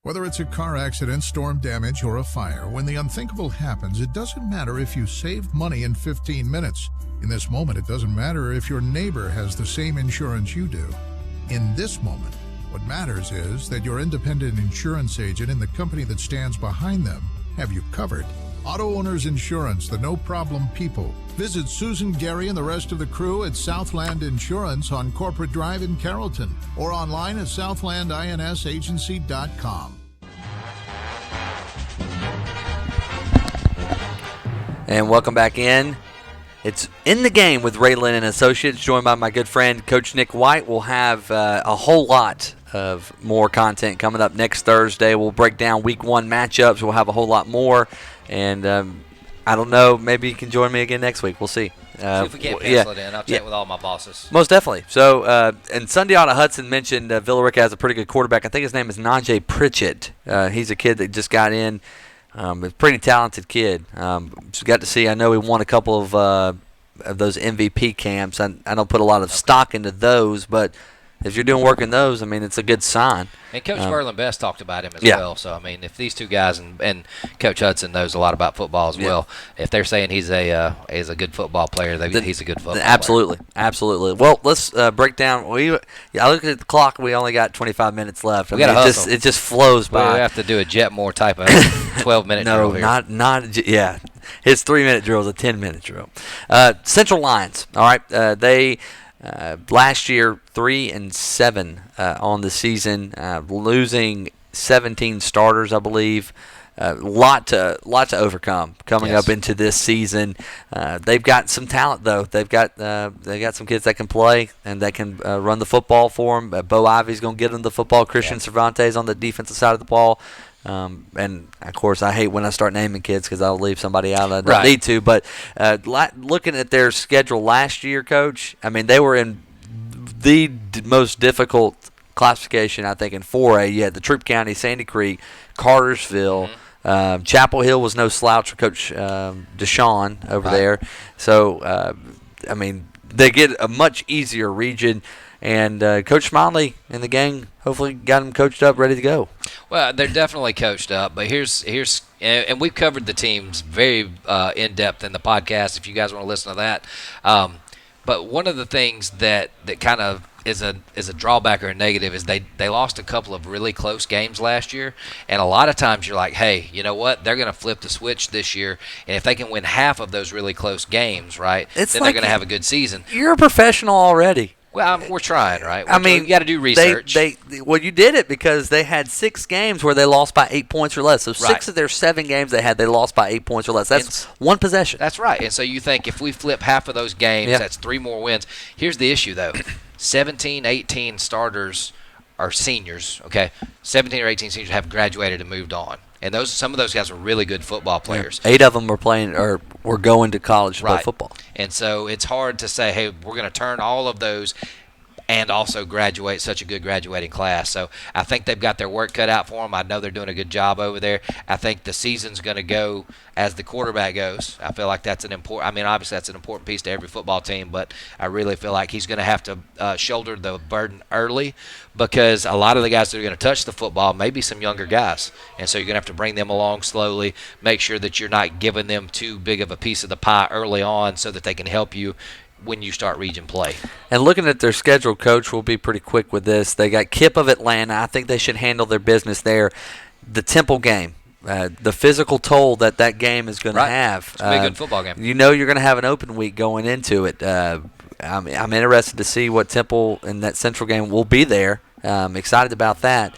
Whether it's a car accident, storm damage, or a fire, when the unthinkable happens, it doesn't matter if you saved money in 15 minutes. In this moment, it doesn't matter if your neighbor has the same insurance you do. In this moment, what matters is that your independent insurance agent and the company that stands behind them have you covered. Auto Owners Insurance, the no-problem people. Visit Susan, Gary, and the rest of the crew at Southland Insurance on Corporate Drive in Carrollton or online at southlandinsagency.com. And welcome back in. It's In the Game with RA-LIN Associates, joined by my good friend, Coach Nick White. We'll have a whole lot of more content coming up next Thursday. We'll break down Week 1 matchups. We'll have a whole lot more. And I don't know, maybe you can join me again next week. We'll see. See if we can't pencil it in. I'll check with all my bosses. Most definitely. So, and Sunday Auto Hudson mentioned Villa Rica has a pretty good quarterback. I think his name is Najee Pritchett. He's a kid that just got in. A pretty talented kid. Got to see, I know he won a couple of those MVP camps. I don't put a lot of stock into those, but if you're doing work in those, I mean, it's a good sign. And Coach Merlin Best talked about him as well. So, I mean, if these two guys and Coach Hudson knows a lot about football as well, if they're saying he's a good football player, he's a good football player. Absolutely. Well, let's break down. I looked at the clock. We only got 25 minutes left. I mean, it just flows by. We have to do a Jetmore type of 12-minute drill here. not. His 3-minute drill is a 10-minute drill. Central Lions. All right. They. Last year, 3-7 on the season, losing 17 starters, I believe. Lot to overcome coming up into this season. They've got some talent though. They've got some kids that can play and that can run the football for them. Bo Ivy's going to get them the football. Christian Cervantes on the defensive side of the ball. And, of course, I hate when I start naming kids because I'll leave somebody out I don't need to. But looking at their schedule last year, Coach, I mean, they were in the most difficult classification, I think, in 4A. You had the Troup County, Sandy Creek, Cartersville. Chapel Hill was no slouch for Coach Deshaun over there. So, I mean, they get a much easier region. And Coach Smiley and the gang hopefully got them coached up, ready to go. Well, they're definitely coached up. But here's and we've covered the teams very in depth in the podcast. If you guys want to listen to that, but one of the things that kind of is a drawback or a negative is they lost a couple of really close games last year, and a lot of times you're like, hey, you know what? They're going to flip the switch this year, and if they can win half of those really close games, right, then they're going to have a good season. You're a professional already. We're trying, right? I mean, you got to do research. Well, you did it because they had 6 games where they lost by 8 points or less. So 6 of their 7 games they lost by 8 points or less. That's one possession. That's right. And so you think if we flip half of those games, that's 3 more wins. Here's the issue, though. 17, 18 starters are seniors, okay? 17 or 18 seniors have graduated and moved on. And some of those guys were really good football players. 8 of them were playing or were going to college to play football. And so it's hard to say, hey, we're going to turn all of those and also graduate such a good graduating class. So I think they've got their work cut out for them. I know they're doing a good job over there. I think the season's going to go as the quarterback goes. I feel like that's obviously that's an important piece to every football team, but I really feel like he's going to have to shoulder the burden early because a lot of the guys that are going to touch the football may be some younger guys. And so you're going to have to bring them along slowly, make sure that you're not giving them too big of a piece of the pie early on so that they can help you when you start region play. And looking at their schedule, Coach, we'll be pretty quick with this. They got Kip of Atlanta. I think they should handle their business there. The Temple game. The physical toll that game is going to have. It's going to be a good football game. You know you're going to have an open week going into it. I'm interested to see what Temple in that Central game will be there. I'm excited about that.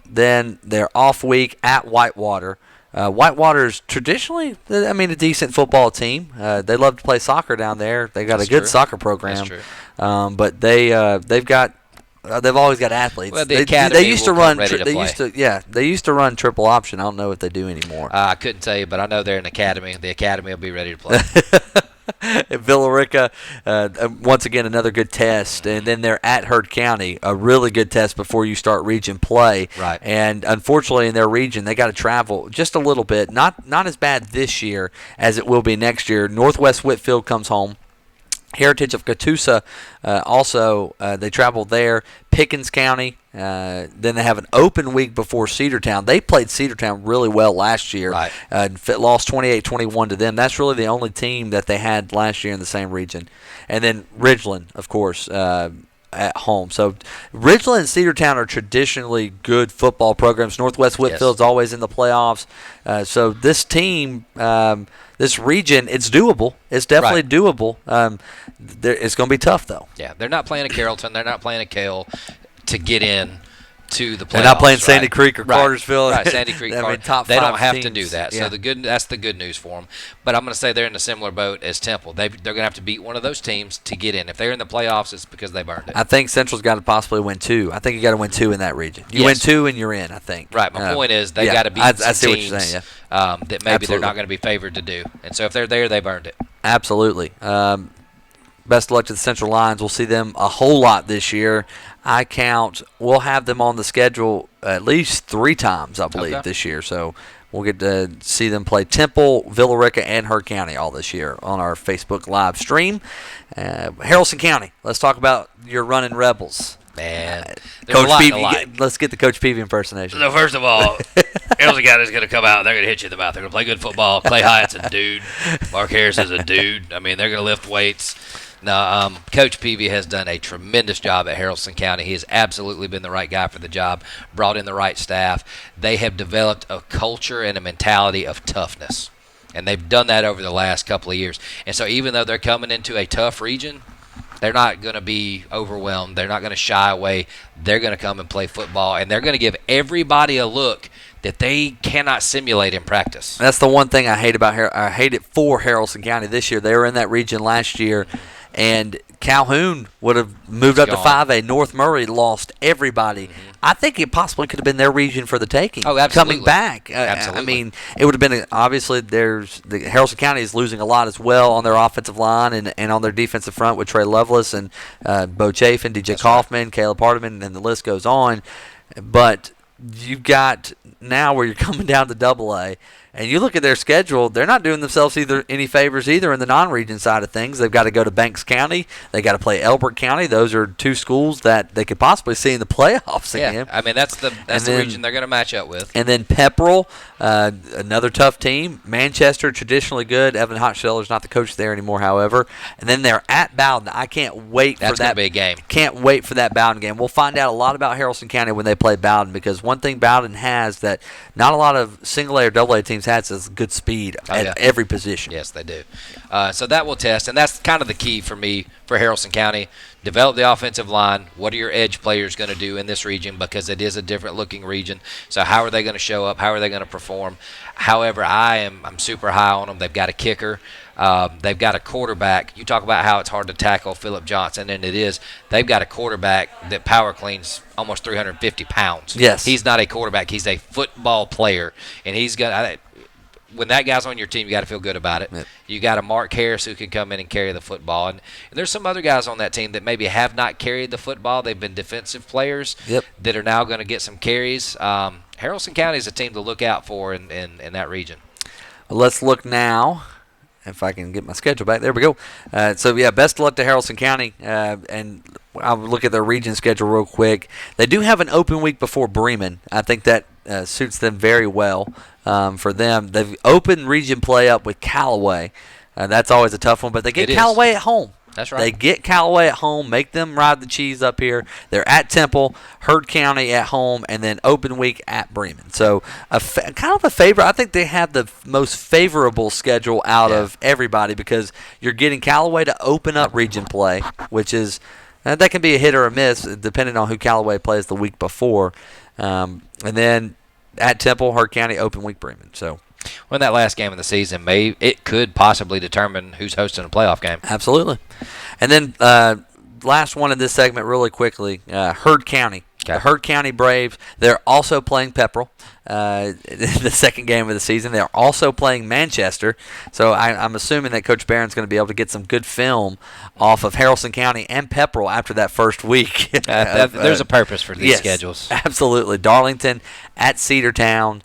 Then their off week at Whitewater. Whitewater is traditionally, a decent football team. They love to play soccer down there. They got a good soccer program. That's true. But they've always got athletes. Well, the academy they used to run. They used to run triple option. I don't know if they do anymore. I couldn't tell you, but I know they're an academy. The academy will be ready to play. Villarica, once again, another good test. And then they're at Heard County, a really good test before you start region play. Right. And unfortunately, in their region, they got to travel just a little bit. Not as bad this year as it will be next year. Northwest Whitfield comes home. Heritage of Catoosa, also they travel there. Pickens County, then they have an open week before Cedartown. They played Cedartown really well last year. Right. Lost 28-21 to them. That's really the only team that they had last year in the same region. And then Ridgeland, of course, at home. So Ridgeland and Cedartown are traditionally good football programs. Northwest Whitfield's always in the playoffs. So this team, this region, it's doable. It's definitely doable. It's going to be tough, though. Yeah, they're not playing at Carrollton. They're not playing at Cale to get in to the playoffs. They're not playing Sandy Creek or Cartersville. Right, Sandy Creek. Top they don't have teams. to do that. Yeah. So that's the good news for them. But I'm going to say they're in a similar boat as Temple. They're going to have to beat one of those teams to get in. If they're in the playoffs, it's because they've earned it. I think Central's got to possibly win 2. I think you got to win 2 in that region. You win 2 and you're in, I think. Right. My point is they got to beat some teams what you're saying, that maybe they're not going to be favored to do. And so if they're there, they've earned it. Absolutely. Best of luck to the Central Lions. We'll see them a whole lot this year. We'll have them on the schedule at least 3 times, I believe, this year. So we'll get to see them play Temple, Villarica, and Heard County all this year on our Facebook live stream. Haralson County, let's talk about your running Rebels. Man, Coach Peavy, let's get the Coach Peavy impersonation. So first of all, Haralson County is going to come out. They're going to hit you in the mouth. They're going to play good football. Clay Hyatt's a dude. Mark Harris is a dude. I mean, they're going to lift weights. Now, Coach Peavy has done a tremendous job at Haralson County. He has absolutely been the right guy for the job, brought in the right staff. They have developed a culture and a mentality of toughness, and they've done that over the last couple of years. And so even though they're coming into a tough region, they're not going to be overwhelmed. They're not going to shy away. They're going to come and play football, and they're going to give everybody a look that they cannot simulate in practice. That's the one thing I hate about I hate it for Haralson County this year. They were in that region last year, and Calhoun would have moved up to 5A. North Murray lost everybody. I think it possibly could have been their region for the taking. Oh, absolutely. Coming back. Absolutely. I mean, it would have been, obviously, Haralson County is losing a lot as well on their offensive line and on their defensive front with Trey Lovelace and Bo Chafin, DJ Kaufman, Caleb Hardiman, and the list goes on. But you've got now where you're coming down to AA, and you look at their schedule, they're not doing themselves any favors either in the non-region side of things. They've got to go to Banks County. They got to play Elbert County. Those are 2 schools that they could possibly see in the playoffs again. I mean, that's the region they're going to match up with. And then Pepperell, another tough team. Manchester, traditionally good. Evan Hochscheller's not the coach there anymore, however. And then they're at Bowden. I can't wait for that. That's going to be a game. Can't wait for that Bowden game. We'll find out a lot about Haralson County when they play Bowden, because one thing Bowden has that not a lot of single-A or double-A teams has is good speed at every position. Yes, they do. So that will test, and that's kind of the key for me for Haralson County. Develop the offensive line. What are your edge players going to do in this region, because it is a different-looking region. So how are they going to show up? How are they going to perform? However, I'm super high on them. They've got a kicker. They've got a quarterback. You talk about how it's hard to tackle Phillip Johnson, and it is. They've got a quarterback that power cleans almost 350 pounds. Yes. He's not a quarterback. He's a football player, and he's got when that guy's on your team, you got to feel good about it. Yep. You got a Mark Harris who can come in and carry the football, and there's some other guys on that team that maybe have not carried the football. They've been defensive players that are now going to get some carries. Haralson County is a team to look out for in that region. Well, let's look now. If I can get my schedule back. There we go. Best of luck to Haralson County. And I'll look at their region schedule real quick. They do have an open week before Bremen. I think that suits them very well for them. They've opened region play up with Callaway. That's always a tough one, but they get Callaway at home. That's right. They get Callaway at home, make them ride the cheese up here. They're at Temple, Heard County at home, and then open week at Bremen. So kind of a favorite. I think they have the most favorable schedule out of everybody because you're getting Callaway to open up region play, which is that can be a hit or a miss depending on who Callaway plays the week before. And then at Temple, Heard County, open week Bremen. So. When that last game of the season, it could possibly determine who's hosting a playoff game. Absolutely. And then last one in this segment really quickly, Heard County. Okay. The Heard County Braves, they're also playing Pepperell the second game of the season. They're also playing Manchester. So I'm assuming that Coach Barron's going to be able to get some good film off of Haralson County and Pepperell after that first week. There's a purpose for these schedules. Absolutely. Darlington at Cedartown.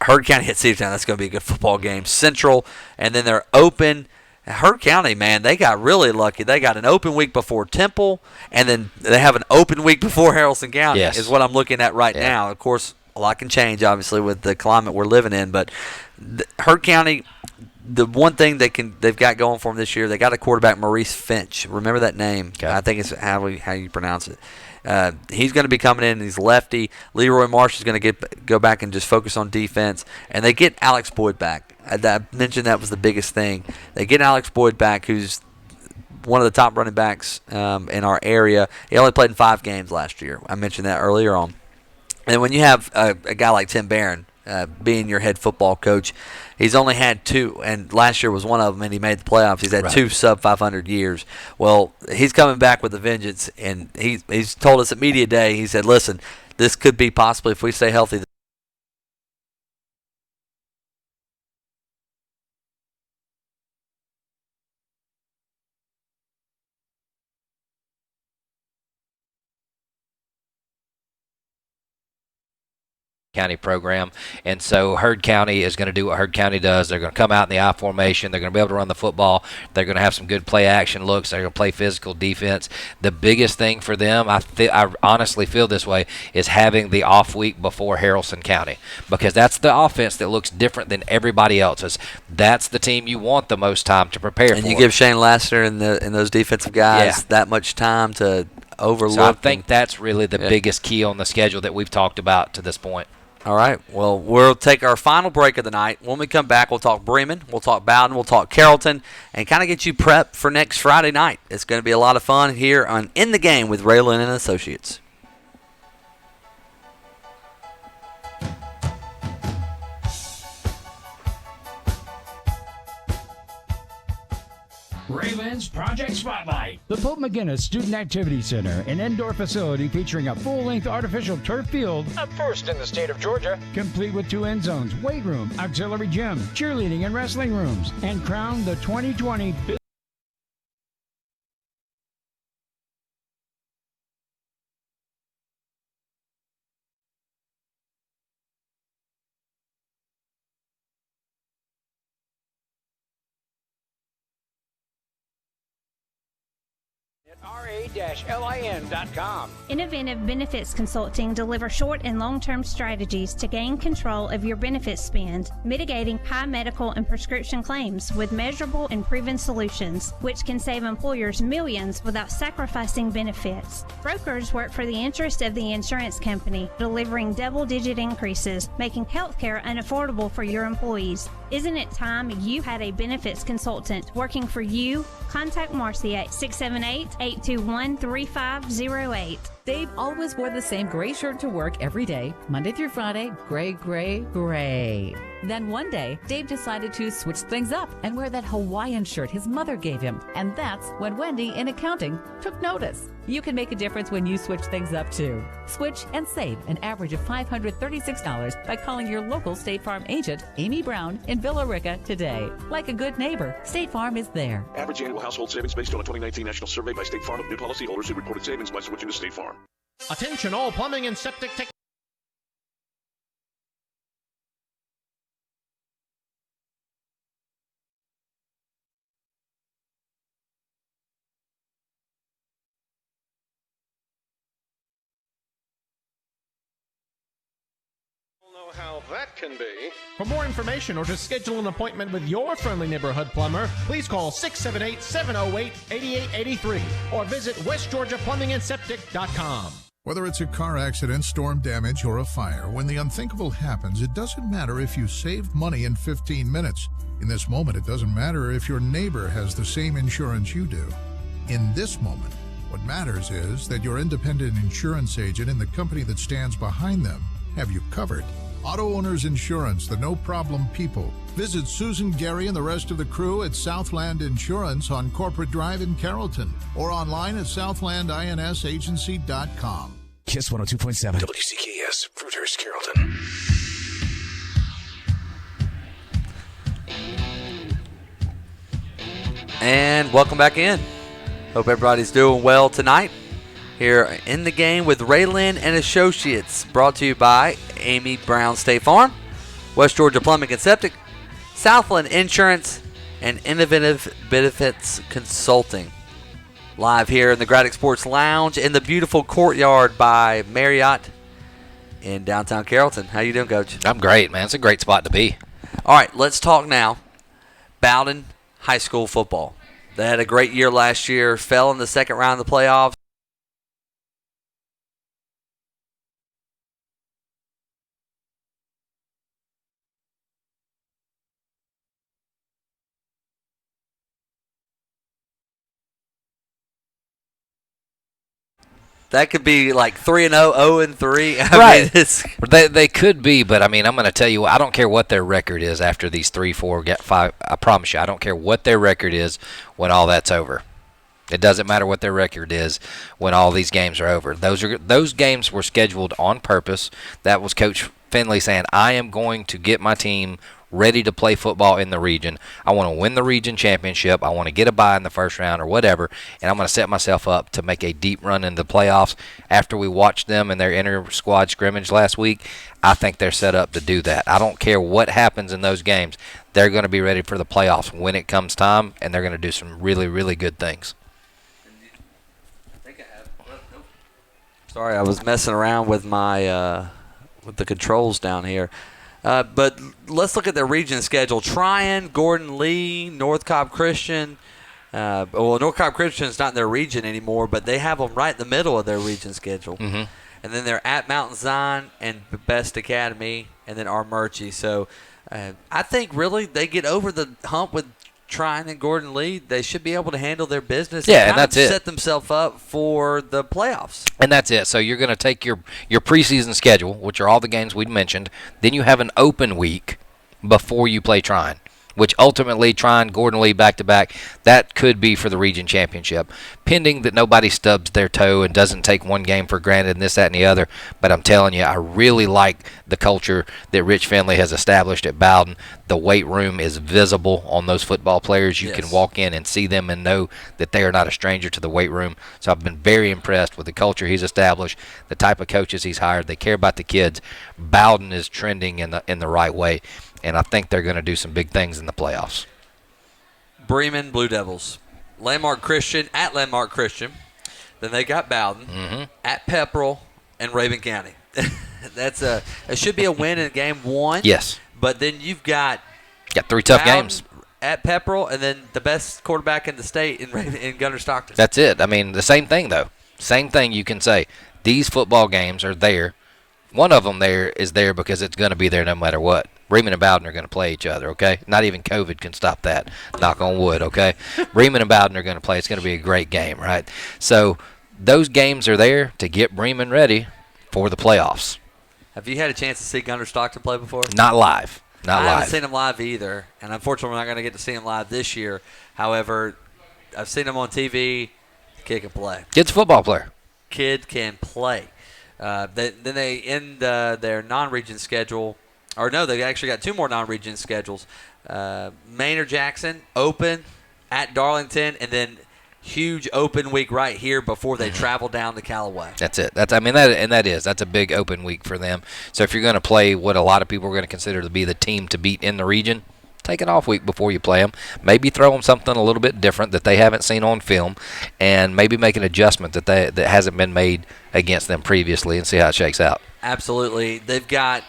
Heard County hit Cedartown. That's going to be a good football game. Central, and then they're open. Heard County, man, they got really lucky. They got an open week before Temple, and then they have an open week before Haralson County is what I'm looking at right now. Of course, a lot can change, obviously, with the climate we're living in. But Heard County, the one thing they've got going for them this year, they got a quarterback, Maurice Finch. Remember that name. Okay. I think it's how you pronounce it. He's going to be coming in. He's lefty. Leroy Marsh is going to go back and just focus on defense. And they get Alex Boyd back. I mentioned that was the biggest thing. They get Alex Boyd back, who's one of the top running backs in our area. He only played in 5 games last year. I mentioned that earlier on. And when you have a guy like Tim Barron being your head football coach, he's only had 2, and last year was one of them, and he made the playoffs. He's had 2 sub-500 years. Well, he's coming back with a vengeance, and he's told us at Media Day, he said, listen, this could be possibly, if we stay healthy, County program, and so Heard County is going to do what Heard County does. They're going to come out in the I formation. They're going to be able to run the football. They're going to have some good play action looks. They're going to play physical defense. The biggest thing for them, I honestly feel this way, is having the off week before Haralson County, because that's the offense that looks different than everybody else's. That's the team you want the most time to prepare for. And you give Shane Lassiter and those defensive guys that much time to overlook. So I think that's really the biggest key on the schedule that we've talked about to this point. All right. Well, we'll take our final break of the night. When we come back, we'll talk Bremen, we'll talk Bowden, we'll talk Carrollton, and kind of get you prepped for next Friday night. It's going to be a lot of fun here on In the Game with RA-LIN Associates. RA-LIN's Project Spotlight. The Pope McGinnis Student Activity Center, an indoor facility featuring a full-length artificial turf field, a first in the state of Georgia, complete with 2 end zones, weight room, auxiliary gym, cheerleading and wrestling rooms, and crowned the 2020 RA-LIN.com. Inoventive Benefits Consulting deliver short and long-term strategies to gain control of your benefits spend, mitigating high medical and prescription claims with measurable and proven solutions, which can save employers millions without sacrificing benefits. Brokers work for the interest of the insurance company, delivering double-digit increases, making healthcare unaffordable for your employees. Isn't it time you had a benefits consultant working for you? Contact Marcy at 678-821-3508. Dave always wore the same gray shirt to work every day, Monday through Friday, gray, gray, gray. Then one day, Dave decided to switch things up and wear that Hawaiian shirt his mother gave him. And that's when Wendy in accounting took notice. You can make a difference when you switch things up too. Switch and save an average of $536 by calling your local State Farm agent, Amy Brown, in Villa Rica today. Like a good neighbor, State Farm is there. Average annual household savings based on a 2019 national survey by State Farm of new policyholders who reported savings by switching to State Farm. Attention all plumbing and septic tech. Know how that can be. For more information or to schedule an appointment with your friendly neighborhood plumber, please call 678-708-8883 or visit westgeorgiaplumbingandseptic.com. Whether it's a car accident, storm damage, or a fire, when the unthinkable happens, it doesn't matter if you saved money in 15 minutes. In this moment, it doesn't matter if your neighbor has the same insurance you do. In this moment, what matters is that your independent insurance agent and the company that stands behind them have you covered. Auto Owners Insurance, the no-problem people. Visit Susan, Gary, and the rest of the crew at Southland Insurance on Corporate Drive in Carrollton or online at southlandinsagency.com. Kiss 102.7. WCKS, Fruithurst, Carrollton. And welcome back in. Hope everybody's doing well tonight. Here in the game with RA-LIN Associates, brought to you by Amy Brown State Farm, West Georgia Plumbing and Septic, Southland Insurance, and Inoventive Benefits Consulting. Live here in the Gradick Sports Lounge in the beautiful Courtyard by Marriott in downtown Carrollton. How you doing, Coach? I'm great, man. It's a great spot to be. All right, let's talk now. Bowden High School football. They had a great year last year, fell in the second round of the playoffs. That could be like 3-0, 0-3. Right. They could be, but I mean, I'm going to tell you, I don't care what their record is after these 3, 4, 5. I promise you, I don't care what their record is when all that's over. It doesn't matter what their record is when all these games are over. Those games were scheduled on purpose. That was Coach Finley saying, I am going to get my team ready to play football in the region. I want to win the region championship. I want to get a bye in the first round or whatever, and I'm going to set myself up to make a deep run in the playoffs. After we watched them in their inter-squad scrimmage last week, I think they're set up to do that. I don't care what happens in those games. They're going to be ready for the playoffs when it comes time, and they're going to do some really, really good things. Sorry, I was messing around with my with the controls down here. But let's look at their region schedule. Tryon, Gordon Lee, North Cobb Christian. North Cobb Christian is not in their region anymore, but they have them right in the middle of their region schedule. Mm-hmm. And then they're at Mountain Zion and Best Academy, and then Armurchie. So I think really they get over the hump with Tryon and Gordon Lee. They should be able to handle their business. And that's it. Set themselves up for the playoffs. And that's it. So you're going to take your preseason schedule, which are all the games we'd mentioned. Then you have an open week before you play Tryon, which ultimately Tryon, Gordon Lee back-to-back, that could be for the region championship, pending that nobody stubs their toe and doesn't take one game for granted and this, that, and the other. But I'm telling you, I really like the culture that Rich Finley has established at Bowden. The weight room is visible on those football players. You can walk in and see them and know that they are not a stranger to the weight room. So I've been very impressed with the culture he's established, the type of coaches he's hired. They care about the kids. Bowden is trending in the right way, and I think they're going to do some big things in the playoffs. Bremen Blue Devils. Landmark Christian at Landmark Christian. Then they got Bowden at Pepperell and Raven County. It should be a win in game one. Yes. But then you've got 3 tough Bowden games at Pepperell, and then the best quarterback in the state in Gunner Stockton. That's it. I mean, the same thing, though. Same thing you can say. These football games are there. One of them there is there because it's going to be there no matter what. Bremen and Bowden are going to play each other, okay? Not even COVID can stop that. Knock on wood, okay? Bremen and Bowden are going to play. It's going to be a great game, right? So those games are there to get Bremen ready for the playoffs. Have you had a chance to see Gunner Stockton play before? Not live. I haven't seen him live either, and unfortunately we're not going to get to see him live this year. However, I've seen him on TV. Kid can play. Kid's a football player. Kid can play. Then they end their non-region schedule. Or no, they actually got 2 more non-region schedules. Maynard Jackson, open, at Darlington, and then huge open week right here before they travel down to Callaway. That's it. That's a big open week for them. So if you're going to play what a lot of people are going to consider to be the team to beat in the region, take an off week before you play them. Maybe throw them something a little bit different that they haven't seen on film, and maybe make an adjustment that hasn't been made against them previously and see how it shakes out. Absolutely. They've got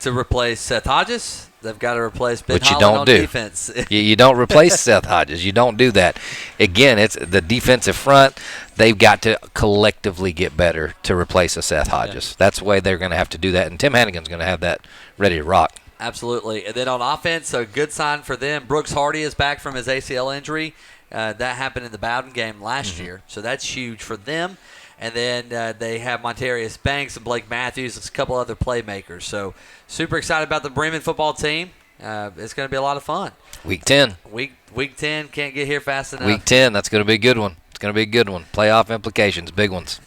to replace Seth Hodges. They've got to replace Ben Which you Holland don't on do. defense. You don't replace Seth Hodges. You don't do that. Again, it's the defensive front. They've got to collectively get better to replace a Seth Hodges. Yeah. That's the way they're going to have to do that, and Tim Hannigan's going to have that ready to rock. Absolutely. And then on offense, a good sign for them. Brooks Hardy is back from his ACL injury. That happened in the Bowden game last year, so that's huge for them. And then they have Montarius Banks and Blake Matthews and a couple other playmakers. So super excited about the Bremen football team. It's going to be a lot of fun. Week 10. Week 10 can't get here fast enough. Week 10, that's going to be a good one. It's going to be a good one. Playoff implications, big ones.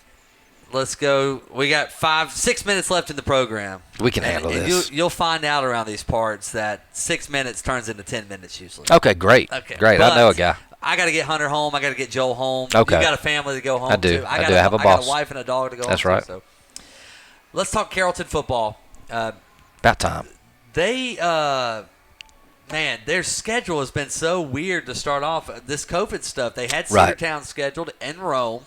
Let's go. We got 6 minutes left in the program. We can handle this. You'll find out around these parts that 6 minutes turns into 10 minutes usually. Okay, great. Okay. Great. I know a guy. I got to get Hunter home. I got to get Joel home. Okay. You got a family to go home I do. to. I have a boss. I got a wife and a dog to go That's home right. to. So let's talk Carrollton football. About time. They, man, their schedule has been so weird to start off. This COVID stuff, they had Cedartown scheduled in Rome,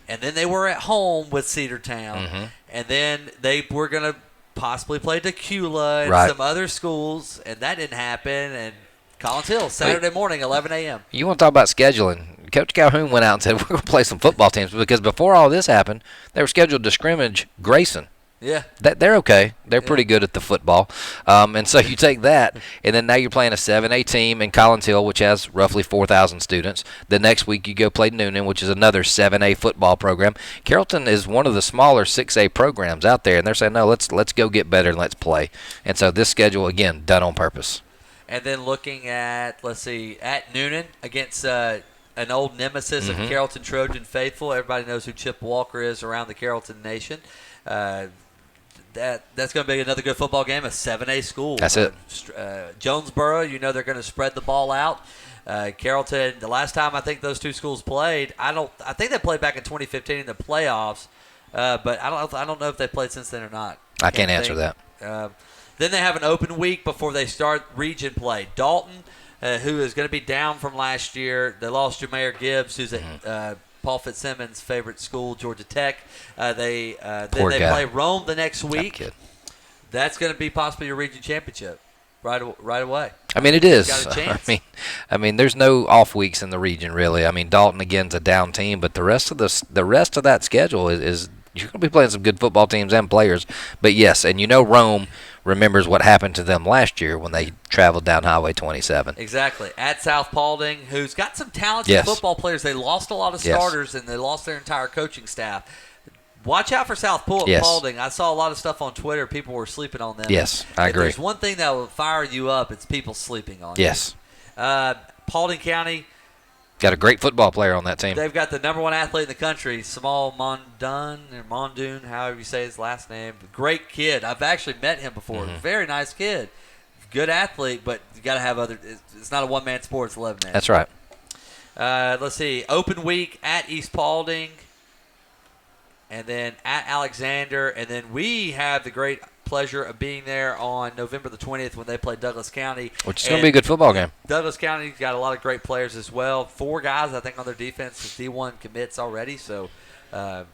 and then they were at home with Cedartown, and then they were going to possibly play Tequila and some other schools, and that didn't happen, and Collins Hill, Saturday morning, 11 a.m. You want to talk about scheduling. Coach Calhoun went out and said, we're going to play some football teams, because before all this happened, they were scheduled to scrimmage Grayson. Yeah. They're okay. They're pretty good at the football. And so you take that, and then now you're playing a 7A team in Collins Hill, which has roughly 4,000 students. The next week you go play Noonan, which is another 7A football program. Carrollton is one of the smaller 6A programs out there, and they're saying, no, let's go get better and let's play. And so this schedule, again, done on purpose. And then looking at, at Noonan against an old nemesis of Carrollton Trojan faithful. Everybody knows who Chip Walker is around the Carrollton nation. That's going to be another good football game, a 7A school. That's it. Jonesboro, they're going to spread the ball out. Carrollton, the last time I think those two schools played, I think they played back in 2015 in the playoffs, but I don't know if they played since then or not. I can't answer that. Then they have an open week before they start region play. Dalton, who is going to be down from last year, they lost Jameer Gibbs, who's at Paul Fitzsimmons' favorite school, Georgia Tech. Then they play Rome the next week. That's going to be possibly your region championship right away. I mean, it is. Got a chance. I mean, there's no off weeks in the region really. I mean, Dalton again's a down team, but the rest of that schedule is you're going to be playing some good football teams and players. But yes, and Rome remembers what happened to them last year when they traveled down Highway 27. Exactly. At South Paulding, who's got some talented football players. They lost a lot of starters, and they lost their entire coaching staff. Watch out for South Paulding. I saw a lot of stuff on Twitter. People were sleeping on them. Yes, I agree. If there's one thing that will fire you up, it's people sleeping on yes. you. Paulding County. Got a great football player on that team. They've got the number one athlete in the country, Samal Mondoon, however you say his last name. Great kid. I've actually met him before. Very nice kid. Good athlete, but you got to have other. It's not a one-man sport. It's 11 man. That's right. Let's see. Open week at East Paulding, and then at Alexander, and then we have the great pleasure of being there on November the 20th when they play Douglas County. Which is going to be a good football game. Douglas County's got a lot of great players as well. 4 guys, I think, on their defense with D1 commits already. So,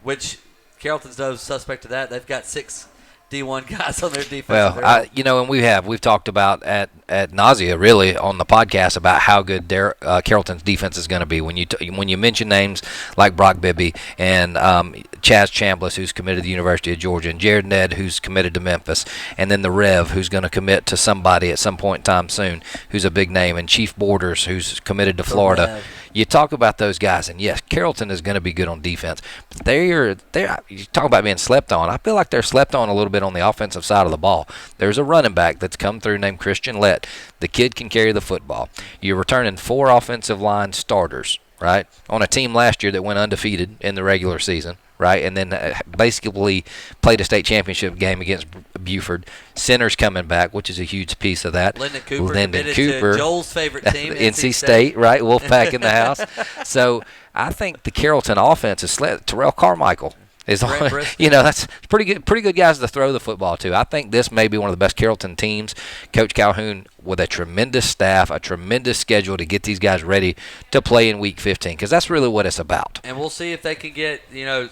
which Carrollton's no suspect to that. They've got 6 D1 guys on their defense. Well, and we've talked about at nausea really on the podcast about how good Carrollton's defense is going to be. When you mention names like Brock Bibby and Chaz Chambliss, who's committed to the University of Georgia, and Jared Ned, who's committed to Memphis, and then the Rev, who's going to commit to somebody at some point in time soon, who's a big name, and Chief Borders, who's committed to Florida. You talk about those guys, and yes, Carrollton is going to be good on defense. But you talk about being slept on. I feel like they're slept on a little bit on the offensive side of the ball. There's a running back that's come through named Christian Lett. The kid can carry the football. You're returning 4 offensive line starters, right, on a team last year that went undefeated in the regular season, right, and then basically played a state championship game against Buford. Center's coming back, which is a huge piece of that. Lyndon Cooper, to Joel's favorite team, NC State, right, Wolfpack in the house. So I think the Carrollton offense is Terrell Carmichael. That's pretty good guys to throw the football to. I think this may be one of the best Carrollton teams. Coach Calhoun with a tremendous staff, a tremendous schedule to get these guys ready to play in Week 15, because that's really what it's about. And we'll see if they can get,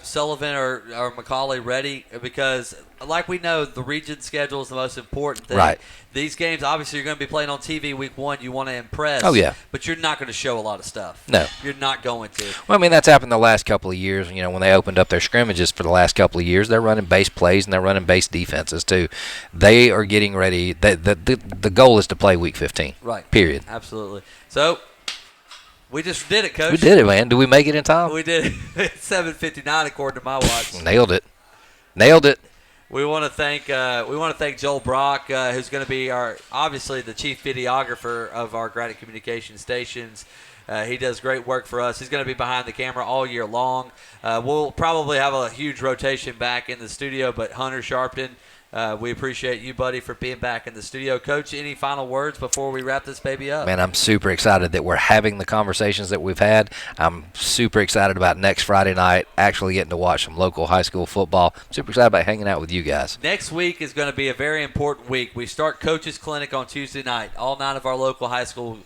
Sullivan or McCauley ready, because like we know, the region schedule is the most important thing. Right. These games, obviously, you're going to be playing on TV Week 1. You want to impress. Oh, yeah. But you're not going to show a lot of stuff. No. You're not going to. Well, I mean, that's happened the last couple of years. When they opened up their scrimmages for the last couple of years, they're running base plays and they're running base defenses, too. They are getting ready. The goal is to play Week 15. Right. Period. Absolutely. So, we just did it, Coach. We did it, man. Did we make it in time? We did it. It's 7:59 according to my watch. Nailed it. Nailed it. We want to thank Joel Brock, who's going to be obviously the chief videographer of our Gradick Communication Stations. He does great work for us. He's going to be behind the camera all year long. We'll probably have a huge rotation back in the studio, but Hunter Sharpton, we appreciate you, buddy, for being back in the studio. Coach, any final words before we wrap this baby up? Man, I'm super excited that we're having the conversations that we've had. I'm super excited about next Friday night actually getting to watch some local high school football. I'm super excited about hanging out with you guys. Next week is going to be a very important week. We start Coaches Clinic on Tuesday night. All 9 of our local high school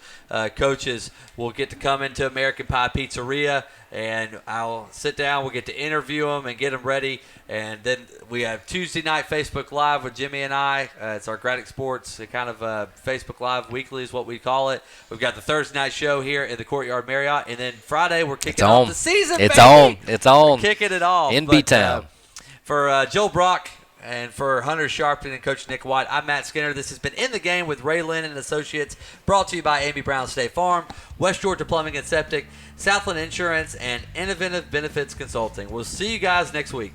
coaches will get to come into American Pie Pizzeria, and I'll sit down. We'll get to interview them and get them ready. And then we have Tuesday night Facebook Live with Jimmy and I. It's our Gradick Sports kind of Facebook Live weekly is what we call it. We've got the Thursday night show here at the Courtyard Marriott. And then Friday we're kicking off the season, It's baby. on. It's on. We're kicking it off. In B-Town. For Joel Brock and for Hunter Sharpton and Coach Nick White, I'm Matt Skinner. This has been In the Game with RA-LIN Associates, brought to you by Amy Brown State Farm, West Georgia Plumbing and Septic, Southland Insurance, and Inoventive Benefits Consulting. We'll see you guys next week.